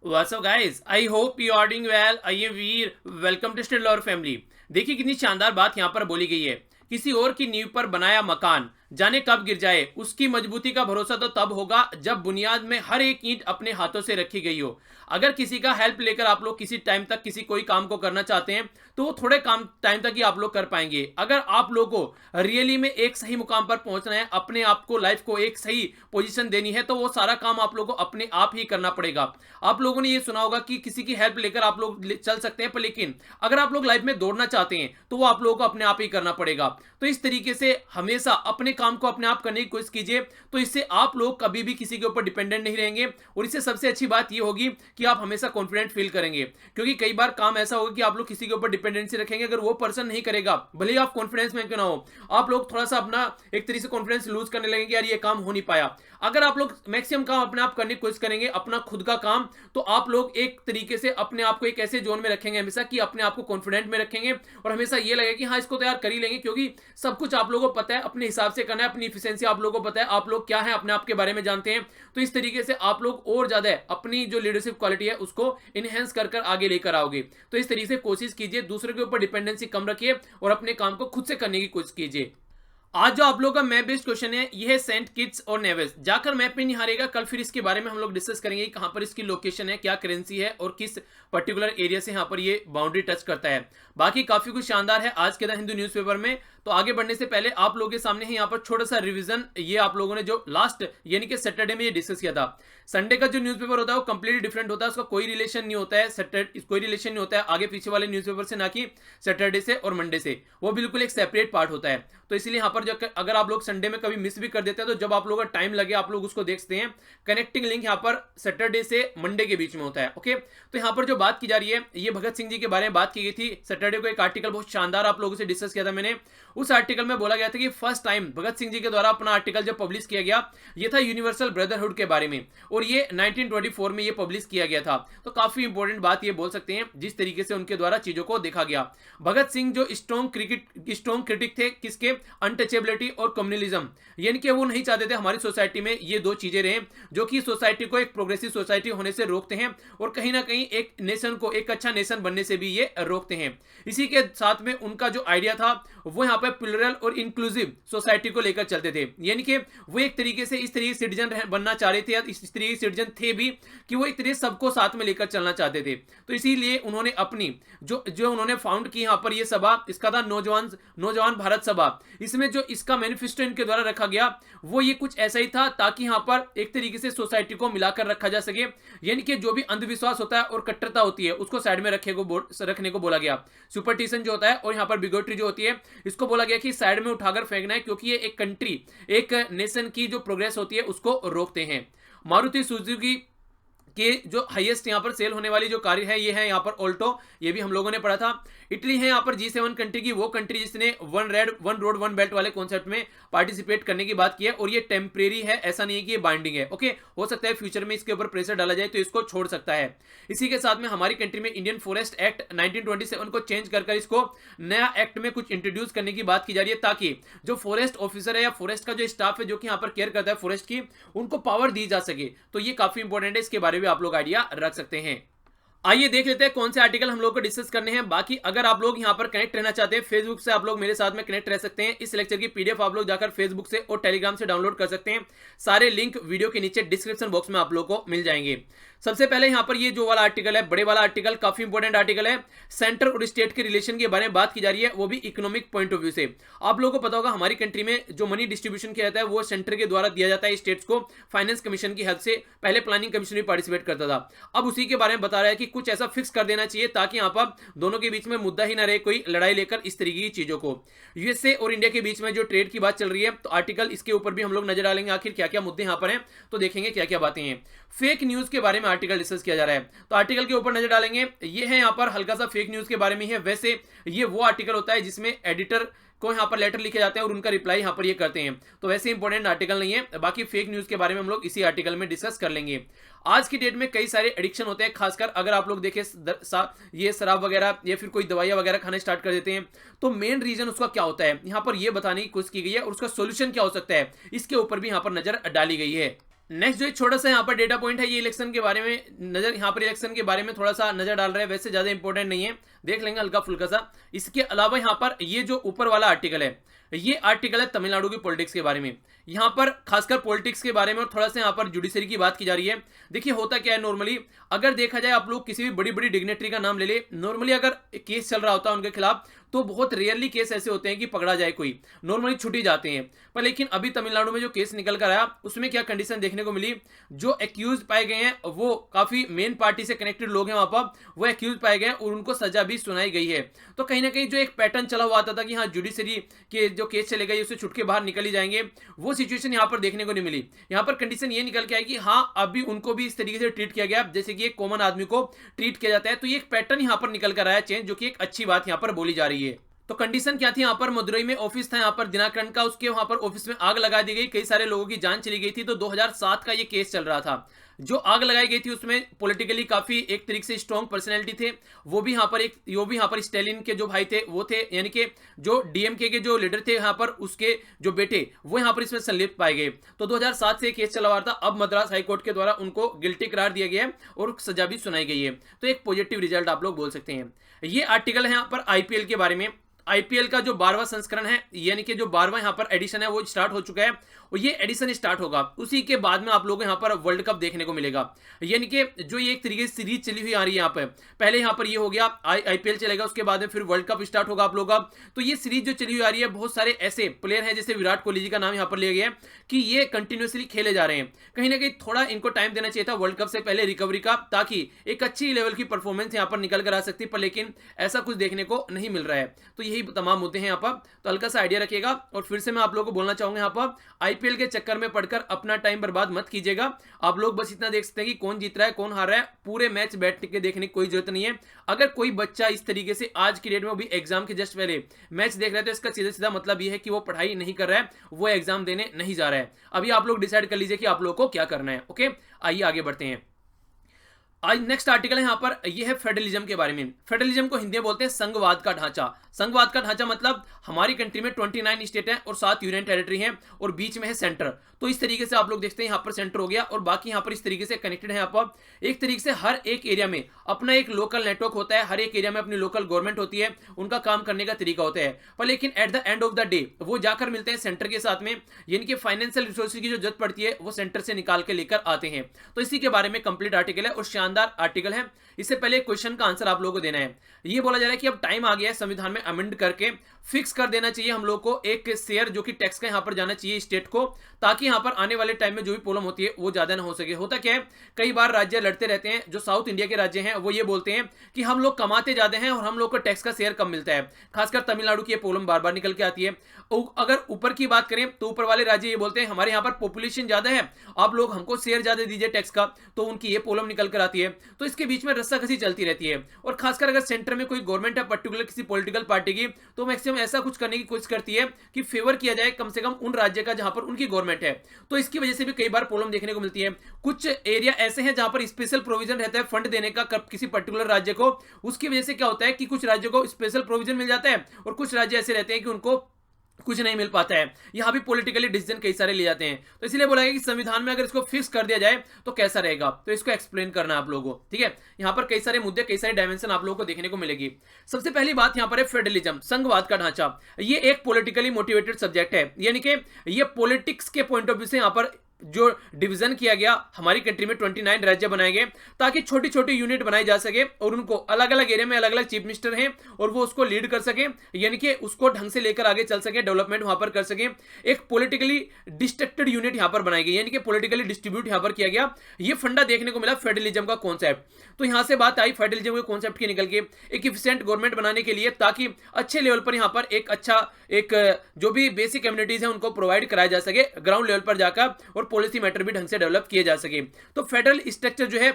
What's up guys? I hope you are doing well. I am Veer. Welcome to still और family. देखिए कितनी शानदार बात यहाँ पर बोली गई है. किसी और की नींव पर बनाया मकान जाने कब गिर जाए. उसकी मजबूती का भरोसा तो तब होगा जब बुनियाद में हर एक ईंट अपने हाथों से रखी गई हो. अगर किसी का हेल्प लेकर आप लोग किसी टाइम तक किसी कोई काम को करना चाहते हैं तो वो थोड़े काम टाइम तक ही आप लोग कर पाएंगे. अगर आप लोगों को रियली में एक सही मुकाम पर पहुंचना है, अपने आप को लाइफ को एक सही पोजीशन देनी है, तो वो सारा काम आप लोगों को अपने आप ही करना पड़ेगा. आप लोगों ने ये सुना होगा कि किसी की हेल्प लेकर आप लोग चल सकते हैं, पर लेकिन अगर आप लोग लाइफ में दौड़ना चाहते हैं तो वो आप लोगों को अपने आप ही करना पड़ेगा. तो इस तरीके से हमेशा अपने काम को अपने आप करने की कोशिश कीजिए. तो इससे आप लोग कभी भी किसी के ऊपर डिपेंडेंट नहीं रहेंगे और इससे सबसे अच्छी बात ये होगी कि आप हमेशा कॉन्फिडेंट फील करेंगे. क्योंकि कई बार काम ऐसा होगा कि आप लोग किसी के ऊपर डिपेंडेंसी रखेंगे, अगर वो पर्सन नहीं करेगा, भले ही आप कॉन्फिडेंस में क्यों ना हो, आप लोग थोड़ा सा अपना एक तरीके से कॉन्फिडेंस लूज करने लगेंगे, यार ये काम हो नहीं पाया. अगर आप लोग मैक्सिमम काम अपने आप करने की कोशिश करेंगे, अपना खुद का काम, तो आप लोग एक तरीके से अपने आप को एक ऐसे जोन में रखेंगे हमेशा कि अपने आप को कॉन्फिडेंट में रखेंगे और हमेशा ये लगेगा कि हाँ इसको तो यार कर ही लेंगे, क्योंकि सब कुछ आप लोगों को पता है, अपने हिसाब से करना है, अपनी इफिशिएंसी आप लोगों को पता है, आप लोग क्या है अपने आप के बारे में जानते हैं. तो इस तरीके से आप लोग और ज्यादा अपनी जो लीडरशिप क्वालिटी है उसको इनहेंस कर आगे लेकर आओगे. तो इस तरीके से कोशिश कीजिए, दूसरे के ऊपर डिपेंडेंसी कम रखिए और अपने काम को खुद से करने की कोशिश कीजिए. आज जो आप लोगों का मैप बेस्ड क्वेश्चन है ये है सेंट किट्स और नेवेस. जाकर मैप में नहीं हारेगा. कल फिर इसके बारे में हम लोग डिस्कस करेंगे कहां पर इसकी लोकेशन है, क्या करेंसी है और किस पर्टिकुलर एरिया से यहां पर ये बाउंड्री टच करता है. बाकी काफी कुछ शानदार है आज के द हिंदू न्यूज़पेपर में. तो आगे बढ़ने से पहले आप लोगों के सामने है यहाँ पर छोटा सा रिवीजन. ये आप लोगों ने जो लास्ट यानी कि सैटरडे में ये डिस्कस किया था. संडे का जो न्यूज़पेपर होता है वो कंप्लीटली डिफरेंट होता है, उसका कोई रिलेशन नहीं होता है, सैटरडे कोई रिलेशन नहीं होता है आगे पीछे वाले न्यूज़पेपर से, ना कि सैटरडे से और मंडे से. वो बिल्कुल एक सेपरेट पार्ट होता है. तो इसलिए यहाँ पर जो अगर आप लोग संडे में कभी मिस भी कर देते हैं तो जब आप लोगों का टाइम लगे आप लोग उसको देखते हैं. कनेक्टिंग लिंक यहाँ पर सैटरडे से मंडे के बीच में होता है. ओके, तो यहाँ पर जो बात की जा रही है ये भगत सिंह जी के बारे में बात की गई थी. सैटरडे को एक आर्टिकल बहुत शानदार आप लोगों से डिस्कस किया था मैंने. उस आर्टिकल में बोला गया था कि फर्स्ट टाइम भगत सिंह जी के द्वारा अपना आर्टिकल जब पब्लिश किया गया ये था यूनिवर्सल ब्रदरहुड के बारे में, और ये 1924 में ये पब्लिश किया गया था. तो काफी इंपॉर्टेंट बात ये बोल सकते हैं जिस तरीके से उनके द्वारा चीजों को देखा गया. भगत सिंह जो स्ट्रॉन्ग क्रिटिक थे किसके, अनटचेबिलिटी और कम्युनलिज्म. यानी कि वो नहीं चाहते थे हमारी सोसाइटी में ये दो चीजें रहें जो कि सोसाइटी को एक प्रोग्रेसिव सोसाइटी होने से रोकते हैं और कहीं ना कहीं एक नेशन को एक अच्छा नेशन बनने से भी ये रोकते हैं. इसी के साथ में उनका जो आइडिया था वो यहाँ पे प्लुरल और इंक्लूसिव सोसाइटी को लेकर चलते थे. यानी कि वो एक तरीके से इस तरीके सिटीजन बनना चाह रहे थे या इस तरीके सिटीजन थे भी कि वो एक तरीके सबको साथ में लेकर चलना चाहते थे. तो इसीलिए उन्होंने अपनी जो जो उन्होंने फाउंड की यहाँ पर ये सभा, इसका था नौजवान भारत सभा. इसमें जो इसका मैनिफेस्टो इनके द्वारा रखा गया वो ये कुछ ऐसा ही था ताकि यहाँ पर एक तरीके से सोसाइटी को मिलाकर रखा जा सके. यानी कि जो भी अंधविश्वास होता है और कट्टरता होती है उसको साइड में रखने को बोला गया. सुपरस्टिशन जो होता है और यहाँ पर बिगोट्री जो होती है इसको बोला गया कि साइड में उठाकर फेंकना है, क्योंकि ये एक कंट्री एक नेशन की जो प्रोग्रेस होती है उसको रोकते हैं. मारुति सुजुकी कि जो हाईएस्ट यहाँ पर सेल होने वाली जो कार है ये है यहाँ पर ऑल्टो. ये भी हम लोगों ने पढ़ा था. इटली है यहाँ पर G7 कंट्री की वो कंट्री जिसने वन रोड वन बेल्ट वाले कॉन्सेप्ट में पार्टिसिपेट करने की बात की है, और ये टेम्परेरी है, ऐसा नहीं है कि ये बाइंडिंग है. ओके, हो सकता है फ्यूचर में इसके ऊपर प्रेशर डाला जाए तो इसको छोड़ सकता है. इसी के साथ में हमारी कंट्री में इंडियन फॉरेस्ट एक्ट 1927 को चेंज कर इसको नया एक्ट में कुछ इंट्रोड्यूस करने की बात की जा रही है, ताकि जो फॉरेस्ट ऑफिसर है या फॉरेस्ट का जो स्टाफ है जो कि यहाँ पर केयर करता है फॉरेस्ट की, उनको पावर दी जा सके. तो ये काफी इंपॉर्टेंट है, इसके बारे में आप लोग आइडिया रख सकते हैं. आइए देख लेते हैं कौन से आर्टिकल हम लोग को डिस्कस करने हैं. बाकी अगर आप लोग यहाँ पर कनेक्ट रहना चाहते हैं फेसबुक से, आप लोग मेरे साथ में कनेक्ट रह सकते हैं. इस लेक्चर की पीडीएफ आप लोग जाकर फेसबुक से और टेलीग्राम से डाउनलोड कर सकते हैं. सारे लिंक वीडियो के नीचे डिस्क्रिप्शन बॉक्स में आप लोग को मिल जाएंगे. सबसे पहले यहाँ पर ये जो वाला आर्टिकल है, बड़े वाला आर्टिकल, काफी इंपॉर्टेंट आर्टिकल है. सेंटर और स्टेट के रिलेशन के बारे में बात की जा रही है, वो भी इकोनॉमिक पॉइंट ऑफ व्यू से. आप लोगों को पता होगा हमारी कंट्री में जो मनी डिस्ट्रीब्यूशन किया जाता है वो सेंटर के द्वारा दिया जाता है स्टेट्स को फाइनेंस कमीशन की हेल्प से. पहले प्लानिंग कमीशन भी पार्टिसिपेट करता था. अब उसी के बारे में बता रहा है कि कुछ ऐसा फिक्स कर देना चाहिए ताकि यहाँ पर दोनों के बीच में मुद्दा ही ना रहे कोई लड़ाई लेकर इस तरीके की चीजों को. यूएसए और इंडिया के बीच में जो ट्रेड की बात चल रही है तो आर्टिकल इसके ऊपर भी हम लोग नजर डालेंगे आखिर क्या क्या मुद्दे यहाँ पर हैं, तो देखेंगे क्या क्या बातें हैं. फेक न्यूज के बारे में आर्टिकल डिस्कस किया जा रहा है तो आर्टिकल के ऊपर नजर डालेंगे. ये है यहाँ पर हल्का सा फेक न्यूज के बारे में है. वैसे ये वो आर्टिकल होता है जिसमें एडिटर को यहाँ पर लेटर लिखे जाते हैं और उनका रिप्लाई यहाँ पर ये करते हैं. तो वैसे इंपॉर्टेंट आर्टिकल नहीं है. बाकी फेक न्यूज के बारे में हम लोग इसी आर्टिकल में डिस्कस कर लेंगे. आज की डेट में कई सारे एडिक्शन होते हैं, खासकर अगर आप लोग देखें ये शराब वगैरह या फिर कोई दवाइयां वगैरह खाने स्टार्ट कर देते हैं तो मेन रीजन उसका क्या होता है यहाँ पर ये बताने की कोशिश की गई है और उसका सोल्यूशन क्या हो सकता है इसके ऊपर भी यहाँ पर नजर डाली गई है. नेक्स्ट जो एक छोटा सा यहाँ पर डेटा पॉइंट है, ये इलेक्शन के बारे में नजर, यहाँ पर इलेक्शन के बारे में थोड़ा सा नजर डाल रहा है, वैसे ज्यादा इंपॉर्टेंट नहीं है, देख लेंगे हल्का फुल्का सा। इसके अलावा यहाँ पर ये जो ऊपर वाला आर्टिकल है, ये आर्टिकल है तमिलनाडु की पॉलिटिक्स के बारे में। यहाँ पर खासकर पॉलिटिक्स के बारे में और थोड़ा सा यहाँ पर जुडिशरी की बात की जा रही है। देखिए होता क्या है, नॉर्मली अगर देखा जाए, आप लोग किसी भी बड़ी बड़ी डिग्नेटरी का नाम ले ले, नॉर्मली अगर केस चल रहा होता है उनके खिलाफ, तो बहुत रेयरली केस ऐसे होते हैं कि पकड़ा जाए कोई, नॉर्मली छुट्टी जाते हैं। पर लेकिन अभी तमिलनाडु में जो केस निकल कर आया, उसमें क्या कंडीशन देखने को मिली, जो एक्यूज पाए गए हैं वो काफी मेन पार्टी से कनेक्टेड लोग हैं वहां पर, वो एक्यूज पाए गए हैं और उनको सजा भी सुनाई गई है। तो कहीं ना कहीं जो एक पैटर्न चला हुआ आता था कि हाँ जुडिशरी के जो केस चले गए उससे छुट के बाहर निकल ही जाएंगे, वो सिचुएशन यहाँ पर देखने को नहीं मिली। यहाँ पर कंडीशन ये निकल के आई कि हाँ अभी उनको भी इस तरीके से ट्रीट किया गया जैसे कि एक कॉमन आदमी को ट्रीट किया जाता है। तो ये एक पैटर्न यहाँ पर निकल कर आया चेंज, जो कि एक अच्छी बात यहाँ पर बोली जा रही है। तो कंडीशन क्या थी, यहाँ पर मदुरई में ऑफिस था यहाँ पर दिनाकरन का, उसके वहां पर ऑफिस में आग लगा दी गई, कई सारे लोगों की जान चली गई थी। तो 2007 का ये केस चल रहा था। जो आग लगाई गई थी उसमें पॉलिटिकली काफी एक तरीके से स्ट्रॉन्ग पर्सनैलिटी थे, वो भी यहाँ पर स्टालिन के जो भाई थे वो थे, यानी कि जो डीएमके के जो लीडर थे यहाँ पर, उसके जो बेटे वो यहाँ पर इसमें संलिप्त पाए गए। तो 2007 से केस चला हुआ था। अब मद्रास हाईकोर्ट के द्वारा उनको गिल्टी करार दिया गया है और सजा भी सुनाई गई है। तो एक पॉजिटिव रिजल्ट आप लोग बोल सकते हैं। ये आर्टिकल है यहाँ पर आईपीएल के बारे में। आईपीएल का जो 12वां संस्करण है, यानी कि जो 12वां यहाँ पर एडिशन है वो स्टार्ट हो चुका है और ये एडिशन स्टार्ट होगा, उसी के बाद में आप लोगों को यहाँ पर वर्ल्ड कप देखने को मिलेगा। यानी कि जो ये एक तरीके से सीरीज चली हुई आ रही है यहाँ पर, पहले यहाँ पर ये हो गया आईपीएल चलेगा, उसके बाद में फिर वर्ल्ड कप स्टार्ट होगा आप लोगों का। तो ये सीरीज जो चली हुई आ रही है, बहुत सारे ऐसे प्लेयर हैं जैसे विराट कोहली जी का नाम यहाँ पर लिया गया है कि ये कंटिन्यूसली खेले जा रहे हैं। कहीं ना कहीं थोड़ा इनको टाइम देना चाहिए था वर्ल्ड कप से पहले रिकवरी का, ताकि एक अच्छी लेवल की परफॉर्मेंस यहाँ पर निकल कर आ सकती, पर लेकिन ऐसा कुछ देखने को नहीं मिल रहा है। तो यही तमाम मुद्दे हैं यहाँ पर, तो हल्का सा आइडिया रखिएगा। और फिर से मैं आप लोगों को बोलना चाहूंगा, यहाँ पर आईपीएल के चक्कर में पढ़कर अपना टाइम बर्बाद मत कीजिएगा। आप लोग बस इतना देख सकते हैं कि कौन जीत रहा है कौन हार रहा है, पूरे मैच बैठ के देखने की कोई जरूरत नहीं है। अगर कोई बच्चा इस तरीके से आज की डेट में भी एग्जाम के जस्ट पहले मैच देख रहा है, तो इसका सीधा सीधा मतलब यह है कि वो पढ़ाई नहीं कर रहा है, वो एग्जाम देने नहीं जा रहा है। अभी आप लोग डिसाइड कर लीजिए कि आप लोग को क्या करना है। ओके, आइए आगे बढ़ते हैं। आज नेक्स्ट आर्टिकल है यहाँ पर, यह है फेडरलिज्म के बारे में। फेडरलिज्म को हिंदी में बोलते हैं संघवाद का ढांचा। संघवाद का ढांचा मतलब हमारी कंट्री में 29 स्टेट हैं और 7 यूनियन टेरिटरी हैं और बीच में है सेंटर। तो इस तरीके से आप लोग देखते हैं यहाँ पर सेंटर हो गया और बाकी यहाँ पर इस तरीके से कनेक्टेड है। यहाँ पर एक तरीके से हर एक एरिया में अपना एक लोकल नेटवर्क होता है, हर एक एरिया में अपनी लोकल गवर्नमेंट होती है, उनका काम करने का तरीका होता है। पर लेकिन at the end of the day वो जाकर मिलते हैं सेंटर के साथ में, यानी कि फाइनेंशियल रिसोर्सेज की जो जरूरत पड़ती है वो सेंटर से निकाल के लेकर आते हैं। तो इसी के बारे में कंप्लीट आर्टिकल है और शानदार आर्टिकल है। इससे पहले क्वेश्चन का आंसर आप लोगों को देना है। ये बोला जा रहा है कि अब टाइम आ गया है संविधान में अमेंड करके फिक्स कर देना चाहिए हम लोग को एक शेयर जो कि टैक्स का यहां पर जाना चाहिए स्टेट को, ताकि यहां पर आने वाले टाइम में जो भी प्रॉब्लम होती है वो ज्यादा ना हो सके। होता क्या है, कई बार राज्य लड़ते रहते हैं, जो साउथ इंडिया के राज्य हैं वो ये बोलते हैं कि हम लोग कमाते ज्यादा हैं और हम लोग को टैक्स का शेयर कम मिलता है। खासकर तमिलनाडु की ये प्रॉब्लम बार बार निकल के आती है। अगर ऊपर की बात करें तो ऊपर वाले राज्य ये बोलते हैं हमारे यहाँ पर पॉपुलेशन ज्यादा है, आप लोग हमको शेयर ज्यादा दीजिए टैक्स का, तो उनकी ये प्रॉब्लम निकल कर आती है। तो इसके बीच में रस्साकसी चलती रहती है। और खासकर अगर सेंटर में कोई गवर्नमेंट है पर्टिकुलर किसी पॉलिटिकल पार्टी की, तो मैक्सिमम ऐसा कुछ करने की कोशिश करती है कि फेवर किया जाए कम से कम उन राज्य का जहां पर उनकी गवर्नमेंट है। तो इसकी वजह से भी कई बार प्रॉब्लम देखने को मिलती है। कुछ एरिया ऐसे हैं जहां पर स्पेशल प्रोविजन रहता है फंड देने का किसी पर्टिकुलर राज्य को, उसकी वजह से क्या होता है कि कुछ राज्यों को स्पेशल प्रोविजन मिल जाता है और कुछ राज्य ऐसे रहते हैं कि उनको कुछ नहीं मिल पाता है। यहां भी पॉलिटिकली डिसीजन कई सारे ले जाते हैं। तो इसलिए बोला गया कि संविधान में अगर इसको फिक्स कर दिया जाए तो कैसा रहेगा, तो इसको एक्सप्लेन करना है आप लोगों को। ठीक है, यहां पर कई सारे मुद्दे कई सारे डायमेंशन आप लोगों को देखने को मिलेगी। सबसे पहली बात यहां पर है फेडरलिज्म, संघवाद का ढांचा। ये एक पॉलिटिकली मोटिवेटेड सब्जेक्ट है, यानी कि ये पॉलिटिक्स के पॉइंट ऑफ व्यू से यहां पर जो डिवीजन किया गया, हमारी कंट्री में 29 राज्य बनाए गए ताकि छोटी छोटी यूनिट बनाई जा सके और उनको अलग अलग एरिया में अलग अलग चीफ मिनिस्टर हैं और वो उसको लीड कर सके, यानी कि उसको ढंग से लेकर आगे चल सके, डेवलपमेंट वहां पर कर सके। एक पॉलिटिकली डिस्ट्रक्टेड यूनिट यहां पर बनाई गई, यानी कि पॉलिटिकली डिस्ट्रीब्यूट यहां पर किया गया। ये फंडा देखने को मिला फेडरलिज्म का कॉन्सेप्ट। तो यहां से बात आई फेडरलिज्म के कॉन्सेप्ट की निकल के एक इफिशिएंट गवर्नमेंट बनाने के लिए, ताकि अच्छे लेवल पर यहां पर एक अच्छा एक जो भी बेसिक कम्युनिटीज है उनको प्रोवाइड कराया जा सके ग्राउंड लेवल पर जाकर, और पॉलिसी मैटर भी ढंग से डेवलप किए जा सके। तो फेडरल स्ट्रक्चर जो है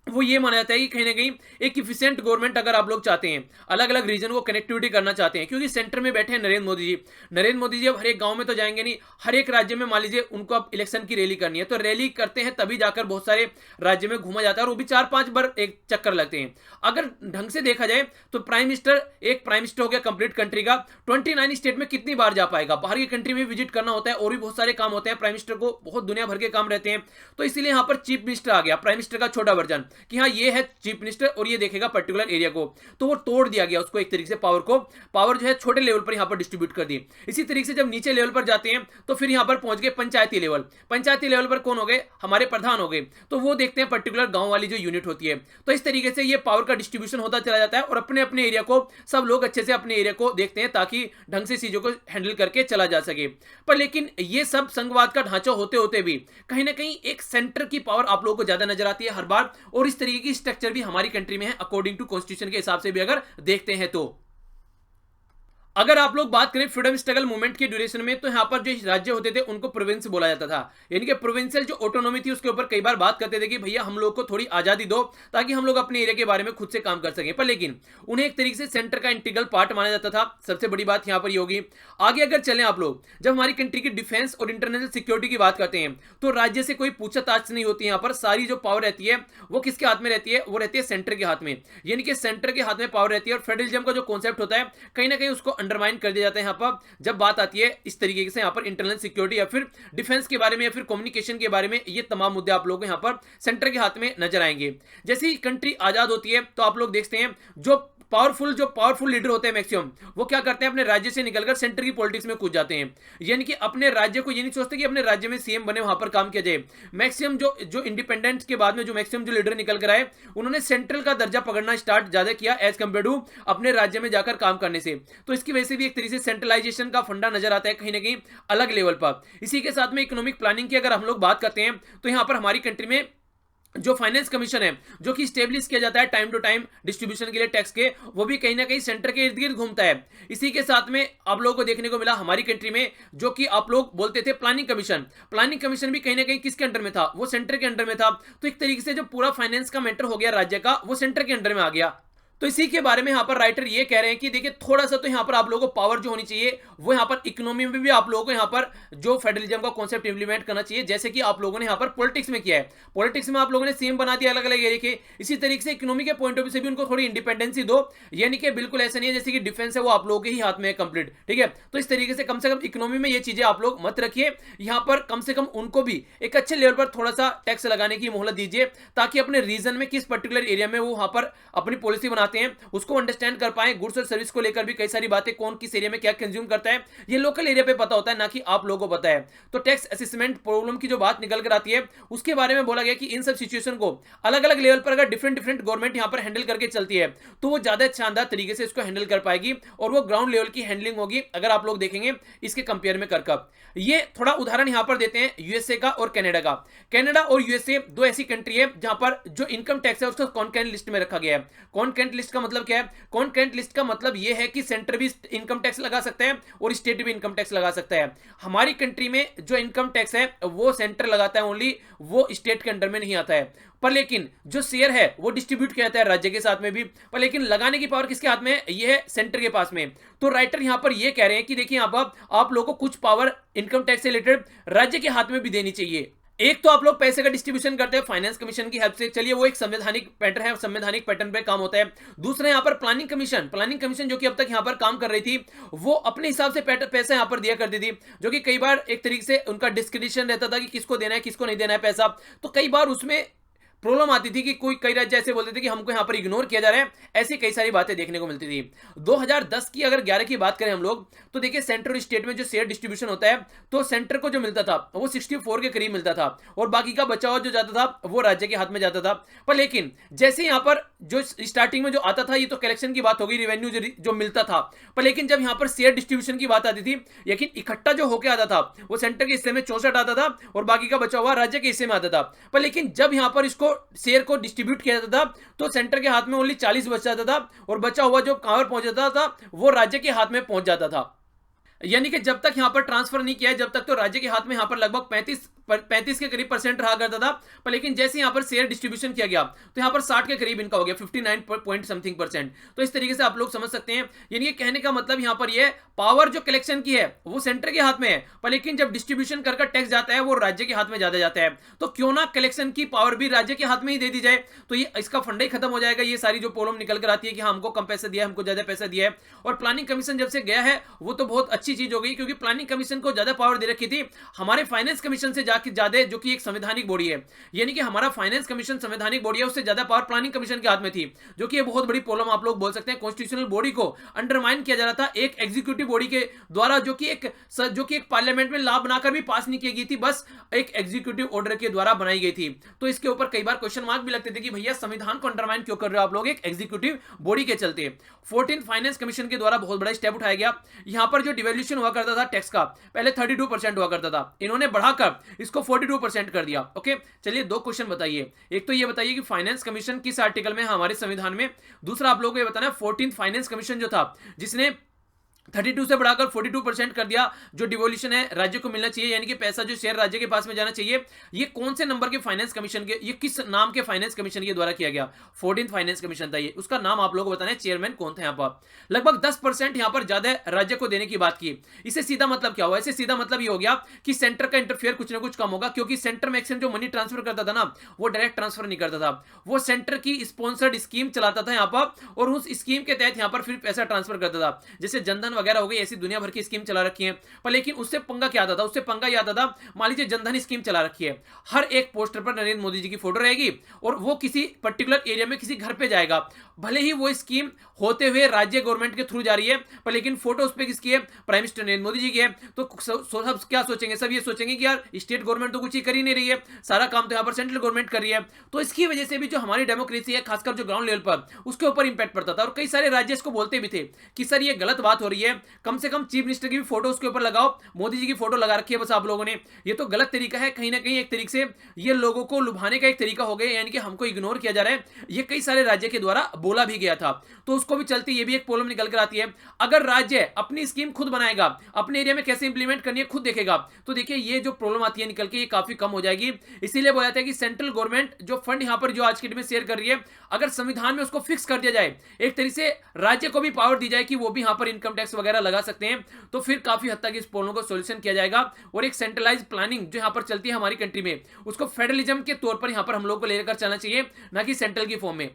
वो ये माना जाता है कि कहीं ना कहीं एक इफिशिएंट गवर्नमेंट अगर आप लोग चाहते हैं, अलग अलग रीजन को कनेक्टिविटी करना चाहते हैं, क्योंकि सेंटर में बैठे हैं नरेंद्र मोदी जी अब हर एक गांव में तो जाएंगे नहीं, हर एक राज्य में मान लीजिए उनको अब इलेक्शन की रैली करनी है, तो रैली करते हैं तभी जाकर बहुत सारे राज्य में घूमा जाता है, और वो भी 4-5 बार एक चक्कर लगते हैं। अगर ढंग से देखा जाए तो प्राइम मिनिस्टर हो गया कंप्लीट कंट्री का, 29 स्टेट में कितनी बार जा पाएगा? बाहर की कंट्री में विजिट करना होता है और भी बहुत सारे काम होते हैं, प्राइम मिनिस्टर को बहुत दुनिया भर के काम रहते हैं, तो इसीलिए यहाँ पर चीफ मिनिस्टर आ गया, प्राइम मिनिस्टर का छोटा वर्जन, कि हाँ ये है चीफ मिनिस्टर और ये देखेगा पर्टिकुलर एरिया को, तो वो तोड़ दिया गया उसको एक तरीके से, पावर जो है छोटे लेवल पर यहां पर डिस्ट्रीब्यूट कर दी। इसी तरीके से जब नीचे लेवल पर जाते हैं तो फिर यहां पर पहुंच गए पंचायती लेवल पर कौन हो गए? हमारे प्रधान हो गए, तो वो देखते हैं पर्टिकुलर गांव वाली जो यूनिट होती है। तो इस तरीके से ये पावर का डिस्ट्रीब्यूशन होता चला जाता है और अपने अपने एरिया को सब लोग अच्छे से अपने एरिया को देखते हैं ताकि ढंग से चीजों को हैंडल करके चला जा सके। पर लेकिन ये सब संघवाद का ढांचा होते होते भी कहीं ना कहीं एक सेंटर की पावर आप लोगों को ज्यादा नजर आती है हर बार, और इस तरीके की स्ट्रक्चर भी हमारी कंट्री में है अकॉर्डिंग टू कॉन्स्टिट्यूशन के हिसाब से भी अगर देखते हैं तो। अगर आप लोग बात करें फ्रीडम स्ट्रगल मूवमेंट के ड्यूरेशन में, तो यहां पर जो राज्य होते थे उनको प्रोविंस बोला जाता था, यानी कि प्रोविंशियल जो ऑटोनॉमी थी उसके ऊपर कई बार बात करते थे कि भैया हम लोग को थोड़ी आजादी दो ताकि हम लोग अपने एरिया के बारे में खुद से काम कर सकें, पर लेकिन उन्हें एक तरीके से सेंटर का इंटीग्रल पार्ट माना जाता था। सबसे बड़ी बात यहां पर ये होगी। आगे अगर चलें आप लोग, जब हमारी कंट्री की डिफेंस और इंटरनेशनल सिक्योरिटी की बात करते हैं तो राज्य से कोई पूछताछ नहीं होती, यहां पर सारी जो पावर रहती है वो किसके हाथ में रहती है? वो रहती है सेंटर के हाथ में, यानी कि सेंटर के हाथ में पावर रहती है, और फेडरलिज्म का जो कॉन्सेप्ट होता है कहीं ना कहीं उसको अंडरमाइन कर दिया जाता है यहाँ पर, जब बात आती है इस तरीके से यहाँ पर इंटरनल सिक्योरिटी या फिर डिफेंस के बारे में या फिर कम्युनिकेशन के बारे में। ये तमाम मुद्दे आप लोगों को यहाँ पर सेंटर के हाथ में नजर आएंगे। जैसे ही कंट्री आजाद होती है तो आप लोग देखते हैं जो पावरफुल लीडर होते हैं मैक्सिमम, वो क्या करते हैं? अपने राज्य से निकलकर सेंटर की पॉलिटिक्स में कूद जाते हैं, यानी कि अपने राज्य को ये नहीं सोचते कि अपने राज्य में सीएम बने वहां पर काम किया जाए। मैक्सिमम जो इंडिपेंडेंस के बाद में जो मैक्सिमम जो लीडर निकल कर आए उन्होंने सेंट्रल का दर्जा पकड़ना स्टार्ट ज्यादा किया एज कंपेयर टू अपने राज्य में जाकर काम करने से। तो इसकी वजह से भी एक तरीके से सेंट्रलाइजेशन का फंडा नजर आता है कहीं ना कहीं अलग लेवल पर। इसी के साथ में इकोनॉमिक प्लानिंग की अगर हम लोग बात करते हैं तो यहां पर हमारी कंट्री में जो फाइनेंस कमीशन है जो कि स्टेब्लिश किया जाता है टाइम टू टाइम डिस्ट्रीब्यूशन के लिए टैक्स के, वो भी कहीं ना कहीं सेंटर के इर्द गिर्द घूमता है। इसी के साथ में आप लोगों को देखने को मिला हमारी कंट्री में जो कि आप लोग बोलते थे प्लानिंग कमीशन भी कहीं ना कहीं किसके अंडर में था? वो सेंटर के अंडर में था। तो एक तरीके से जो पूरा फाइनेंस का मैटर हो गया राज्य का, वो सेंटर के अंडर में आ गया। तो इसी के बारे में यहां पर राइटर ये कह रहे हैं कि देखिए थोड़ा सा तो यहां पर आप लोगों को पावर जो होनी चाहिए वो यहां पर इकोनॉमी में भी आप लोगों को यहां पर जो फेडरलिज्म का कॉन्सेप्ट इंप्लीमेंट करना चाहिए, जैसे कि आप लोगों ने यहां पर पॉलिटिक्स में किया है। पॉलिटिक्स में आप लोगों ने सीएम बना दिया अलग अलग एरिया के, इसी तरीके से इकोनॉमी के पॉइंट ऑफ व्यू से भी उनको थोड़ी इंडिपेंडेंसी दो, यानी कि बिल्कुल ऐसा नहीं है जैसे कि डिफेंस है वो आप लोगों के ही हाथ में है कंप्लीट, ठीक है। तो इस तरीके से कम इकोनॉमी में ये चीजें आप लोग मत रखिए, यहां पर कम से कम उनको भी एक अच्छे लेवल पर थोड़ा सा टैक्स लगाने की मोहलत दीजिए ताकि अपने रीजन में किस पर्टिकुलर एरिया में वो वहां पर अपनी पॉलिसी बनाते हैं उसको अंडरस्टैंड कर पाए। गुड्स और सर्विस को लेकर भी कई सारी बातें, कौन किस एरिया में क्या कंज्यूम करता है ये लोकल एरिया पे पता होता है, ना कि आप लोगों को पता है। तो टैक्स असेसमेंट प्रॉब्लम की जो बात निकल कर आती है उसके बारे में बोला गया कि इन सब सिचुएशन को अलग अलग लेवल पर अगर डिफरेंट गवर्नमेंट यहां पर हैंडल करके चलती है तो वो ज्यादा शानदार तरीके से इसको हैंडल कर पाएगी और वो ग्राउंड लेवल की हैंडलिंग होगी अगर आप लोग देखेंगे इसके कंपेयर में कर। ये थोड़ा उदाहरण यहां पर देते हैं यूएसए का और कनाडा का। कनाडा और यूएसए दो ऐसी कंट्री है जहां पर जो इनकम टैक्स है उसको कॉन्करेंट लिस्ट में रखा गया है। कॉन्करेंट लिस्ट का मतलब क्या है? कॉन्करेंट लिस्ट का मतलब यह है कि सेंटर भी इनकम टैक्स लगा सकता है और स्टेट भी इनकम टैक्स लगा सकता है। हमारी कंट्री में जो इनकम टैक्स है वो सेंटर लगाता है ओनली, वो स्टेट के अंडर में नहीं आता है। पर लेकिन जो शेयर है वो डिस्ट्रीब्यूट किया जाता है राज्य के साथ में भी, पर लेकिन लगाने की पावर किसके हाथ में है? ये है सेंटर के पास में। तो राइटर यहां पर ये कह रहे हैं कि देखिए यहां पर आप लोगों को कुछ पावर इनकम टैक्स से रिलेटेड राज्य के हाथ में भी देनी चाहिए। एक तो आप लोग पैसे का डिस्ट्रीब्यूशन करते हैं फाइनेंस कमीशन की हेल्प से, चलिए वो एक संवैधानिक पैटर्न है, संवैधानिक पैटर्न पे काम होता है। दूसरा यहाँ पर प्लानिंग कमीशन जो कि अब तक यहाँ पर काम कर रही थी वो अपने हिसाब से पैसा यहाँ पर दिया करती थी, जो कि कई बार एक तरीके से उनका डिस्क्रिप्शन रहता था कि किसको देना है किसको नहीं देना है पैसा। तो कई बार उसमें प्रॉब्लम आती थी कि कई राज्य ऐसे बोलते थे कि हमको यहां पर इग्नोर किया जा रहा है, ऐसी कई सारी बातें देखने को मिलती थी। 2010 की अगर 11 की बात करें हम लोग तो देखिए सेंटर और स्टेट में जो शेयर डिस्ट्रीब्यूशन होता है तो सेंटर को जो मिलता था वो 64 के करीब मिलता था और बाकी का बचा हुआ जो जाता था वो राज्य के हाथ में जाता था। पर लेकिन जैसे यहां पर जो स्टार्टिंग में जो आता था ये तो कलेक्शन की बात होगी, रेवेन्यू जो मिलता था, पर लेकिन जब यहां पर शेयर डिस्ट्रीब्यूशन की बात आती थी, लेकिन इकट्ठा जो होकर आता था वो सेंटर के हिस्से में 64 आता था और बाकी का बचा हुआ राज्य के हिस्से में आता था। पर लेकिन जब यहां पर इसको शेयर को डिस्ट्रीब्यूट किया जाता था तो सेंटर के हाथ में ओनली 40 बच जाता था और बचा हुआ जो कहां पर पहुंच जाता था वो राज्य के हाथ में पहुंच जाता था। यानी कि जब तक यहां पर ट्रांसफर नहीं किया है जब तक तो राज्य के हाथ में यहां पर लगभग 35 के करीब परसेंट रहा करता था, पर लेकिन जैसे यहाँ पर शेयर डिस्ट्रीब्यूशन किया गया तो यहाँ पर 60 के करीब इनका हो गया, 59 पॉइंट समथिंग परसेंट। तो इस तरीके से आप लोग समझ सकते हैं, यानी कि कहने का मतलब यहाँ पर ये पावर जो कलेक्शन की है वो सेंटर के हाथ में है, पर लेकिन जब डिस्ट्रीब्यूशन कर टैक्स जाता है वो राज्य के हाथ में ज्यादा जाता है। तो क्यों ना कलेक्शन की पावर भी राज्य के हाथ में ही दे दी जाए, तो ये इसका फंडा ही खत्म हो जाएगा। ये सारी जो प्रॉब्लम निकल कर आती है कि हाँ हमको कम पैसा दिया है, हमको ज्यादा पैसा दिया है। और प्लानिंग कमीशन जब से गया है वो तो बहुत अच्छी चीज हो गई, क्योंकि प्लानिंग कमीशन को ज्यादा पावर दे रखी थी हमारे फाइनेंस कमीशन से जाके ज्यादा, जो कि एक संवैधानिक बॉडी है। यानी कि हमारा फाइनेंस कमीशन संवैधानिक बॉडी है, उससे ज्यादा पावर प्लानिंग कमीशन के हाथ में थी, जो कि बहुत बड़ी प्रॉब्लम आप लोग बोल सकते हैं। कॉन्स्टिट्यूशनल बॉडी को अंडरमाइन किया जा रहा था एक एग्जीक्यूटिव बॉडी के द्वारा, जो कि एक पार्लियामेंट में लॉ बनाकर भी पास नहीं की गई थी, बस एक एग्जीक्यूटिव ऑर्डर के द्वारा बनाई गई थी। तो इसके ऊपर कई बार क्वेश्चन मार्क भी लगते थे कि भैया संविधान को अंडरमाइन क्यों कर रहे हो आप लोग एक एग्जीक्यूटिव बॉडी के चलते। 14 फाइनेंस कमीशन के द्वारा बहुत बड़ा स्टेप उठाया गया। यहां पर जो डिवैल्यूएशन हुआ करता था टैक्स का, पहले 32% हुआ करता था, इन्होंने बढ़ाकर इसको 42% कर दिया। ओके, चलिए 2 क्वेश्चन बताइए। एक तो ये बताइए कि फाइनेंस कमीशन किस आर्टिकल में हमारे संविधान में, दूसरा आप लोगों को ये बताना है 14th फाइनेंस कमीशन जो था जिसने 32 से बढ़ाकर 42% कर दिया, जो डिवोल्यूशन है राज्य को मिलना चाहिए, यानी कि पैसा जो शेयर राज्य के पास में जाना चाहिए, ये कौन से नंबर के फाइनेंस कमीशन के, ये किस नाम के फाइनेंस कमीशन के द्वारा किया गया? 14th फाइनेंस कमीशन था ये, उसका नाम आप लोगों को बताना है, चेयरमैन कौन था यहाँ पर। लगभग 10% यहाँ पर ज्यादा राज्य को देने की बात की। इससे सीधा मतलब क्या हुआ? इससे सीधा मतलब ये हो गया कि सेंटर का इंटरफेयर कुछ ना कुछ कम होगा, क्योंकि सेंटर मैक्सिमम जो मनी ट्रांसफर करता था ना वो डायरेक्ट ट्रांसफर नहीं करता था, वो सेंटर की स्पॉन्सर्ड स्कीम चलाता था यहाँ पर, और उस स्कीम के तहत यहाँ पर फिर पैसा ट्रांसफर करता था। जैसे जनधन वगैरह हो गई, ऐसी दुनिया भर की स्कीम चला रखी है। पर लेकिन उससे पंगा क्या आता था? उससे पंगा ये आता था, मान लीजिए जनधन स्कीम चला रखी है, हर एक पोस्टर पर नरेंद्र मोदी जी की फोटो रहेगी और वो किसी पर्टिकुलर एरिया में किसी घर पे जाएगा, भले ही वो स्कीम होते हुए राज्य गवर्नमेंट के थ्रू जा रही है, पर लेकिन फोटो उस पर किसकी है? प्राइम मिनिस्टर नरेंद्र मोदी जी की है। तो सब क्या सोचेंगे? सब ये सोचेंगे कि यार स्टेट गवर्नमेंट तो कुछ ही कर ही नहीं रही है, सारा काम तो यहाँ पर सेंट्रल गवर्नमेंट कर रही है। तो इसकी वजह से भी जो हमारी डेमोक्रेसी है, खासकर जो ग्राउंड लेवल पर, उसके ऊपर इंपैक्ट पड़ता था। और कई सारे राज्य इसको बोलते भी थे कि सर ये गलत बात हो रही है, कम से कम चीफ मिनिस्टर की भी फोटो उसके ऊपर लगाओ, मोदी जी की फोटो लगा रखी है बस आप लोगों ने। ये तो गलत तरीका है, कहीं ना कहीं एक तरीके से ये लोगों को लुभाने का एक तरीका हो गया, यानी कि हमको इग्नोर किया जा रहा है। ये कई सारे राज्य के द्वारा बोला भी गया था, तो उसको भी चलती ये भी एक प्रॉब्लम निकल कर आती है। अगर राज्य अपनी स्कीम खुद बनाएगा, अपने एरिया में कैसे इंप्लीमेंट करनी है खुद देखेगा, तो देखिए ये जो प्रॉब्लम आती है निकल के, ये काफी कम हो जाएगी। इसीलिए बोला जाता है कि सेंट्रल गवर्नमेंट जो फंड यहां पर जो आज की डेट में शेयर कर रही है, अगर संविधान में उसको फिक्स कर दिया जाए, एक तरीके से राज्य को भी पावर दी जाए कि वो भी यहां पर इनकम टैक्स वगैरह लगा सकते हैं, तो फिर काफी हद तक इस प्रॉब्लम को सॉल्यूशन किया जाएगा। और एक सेंट्रलाइज प्लानिंग जो यहां पर चलती है हमारी कंट्री में, उसको फेडरलिज्म के तौर पर यहां पर हम लोग को लेकर चलना चाहिए, ना कि सेंट्रल की फॉर्म में।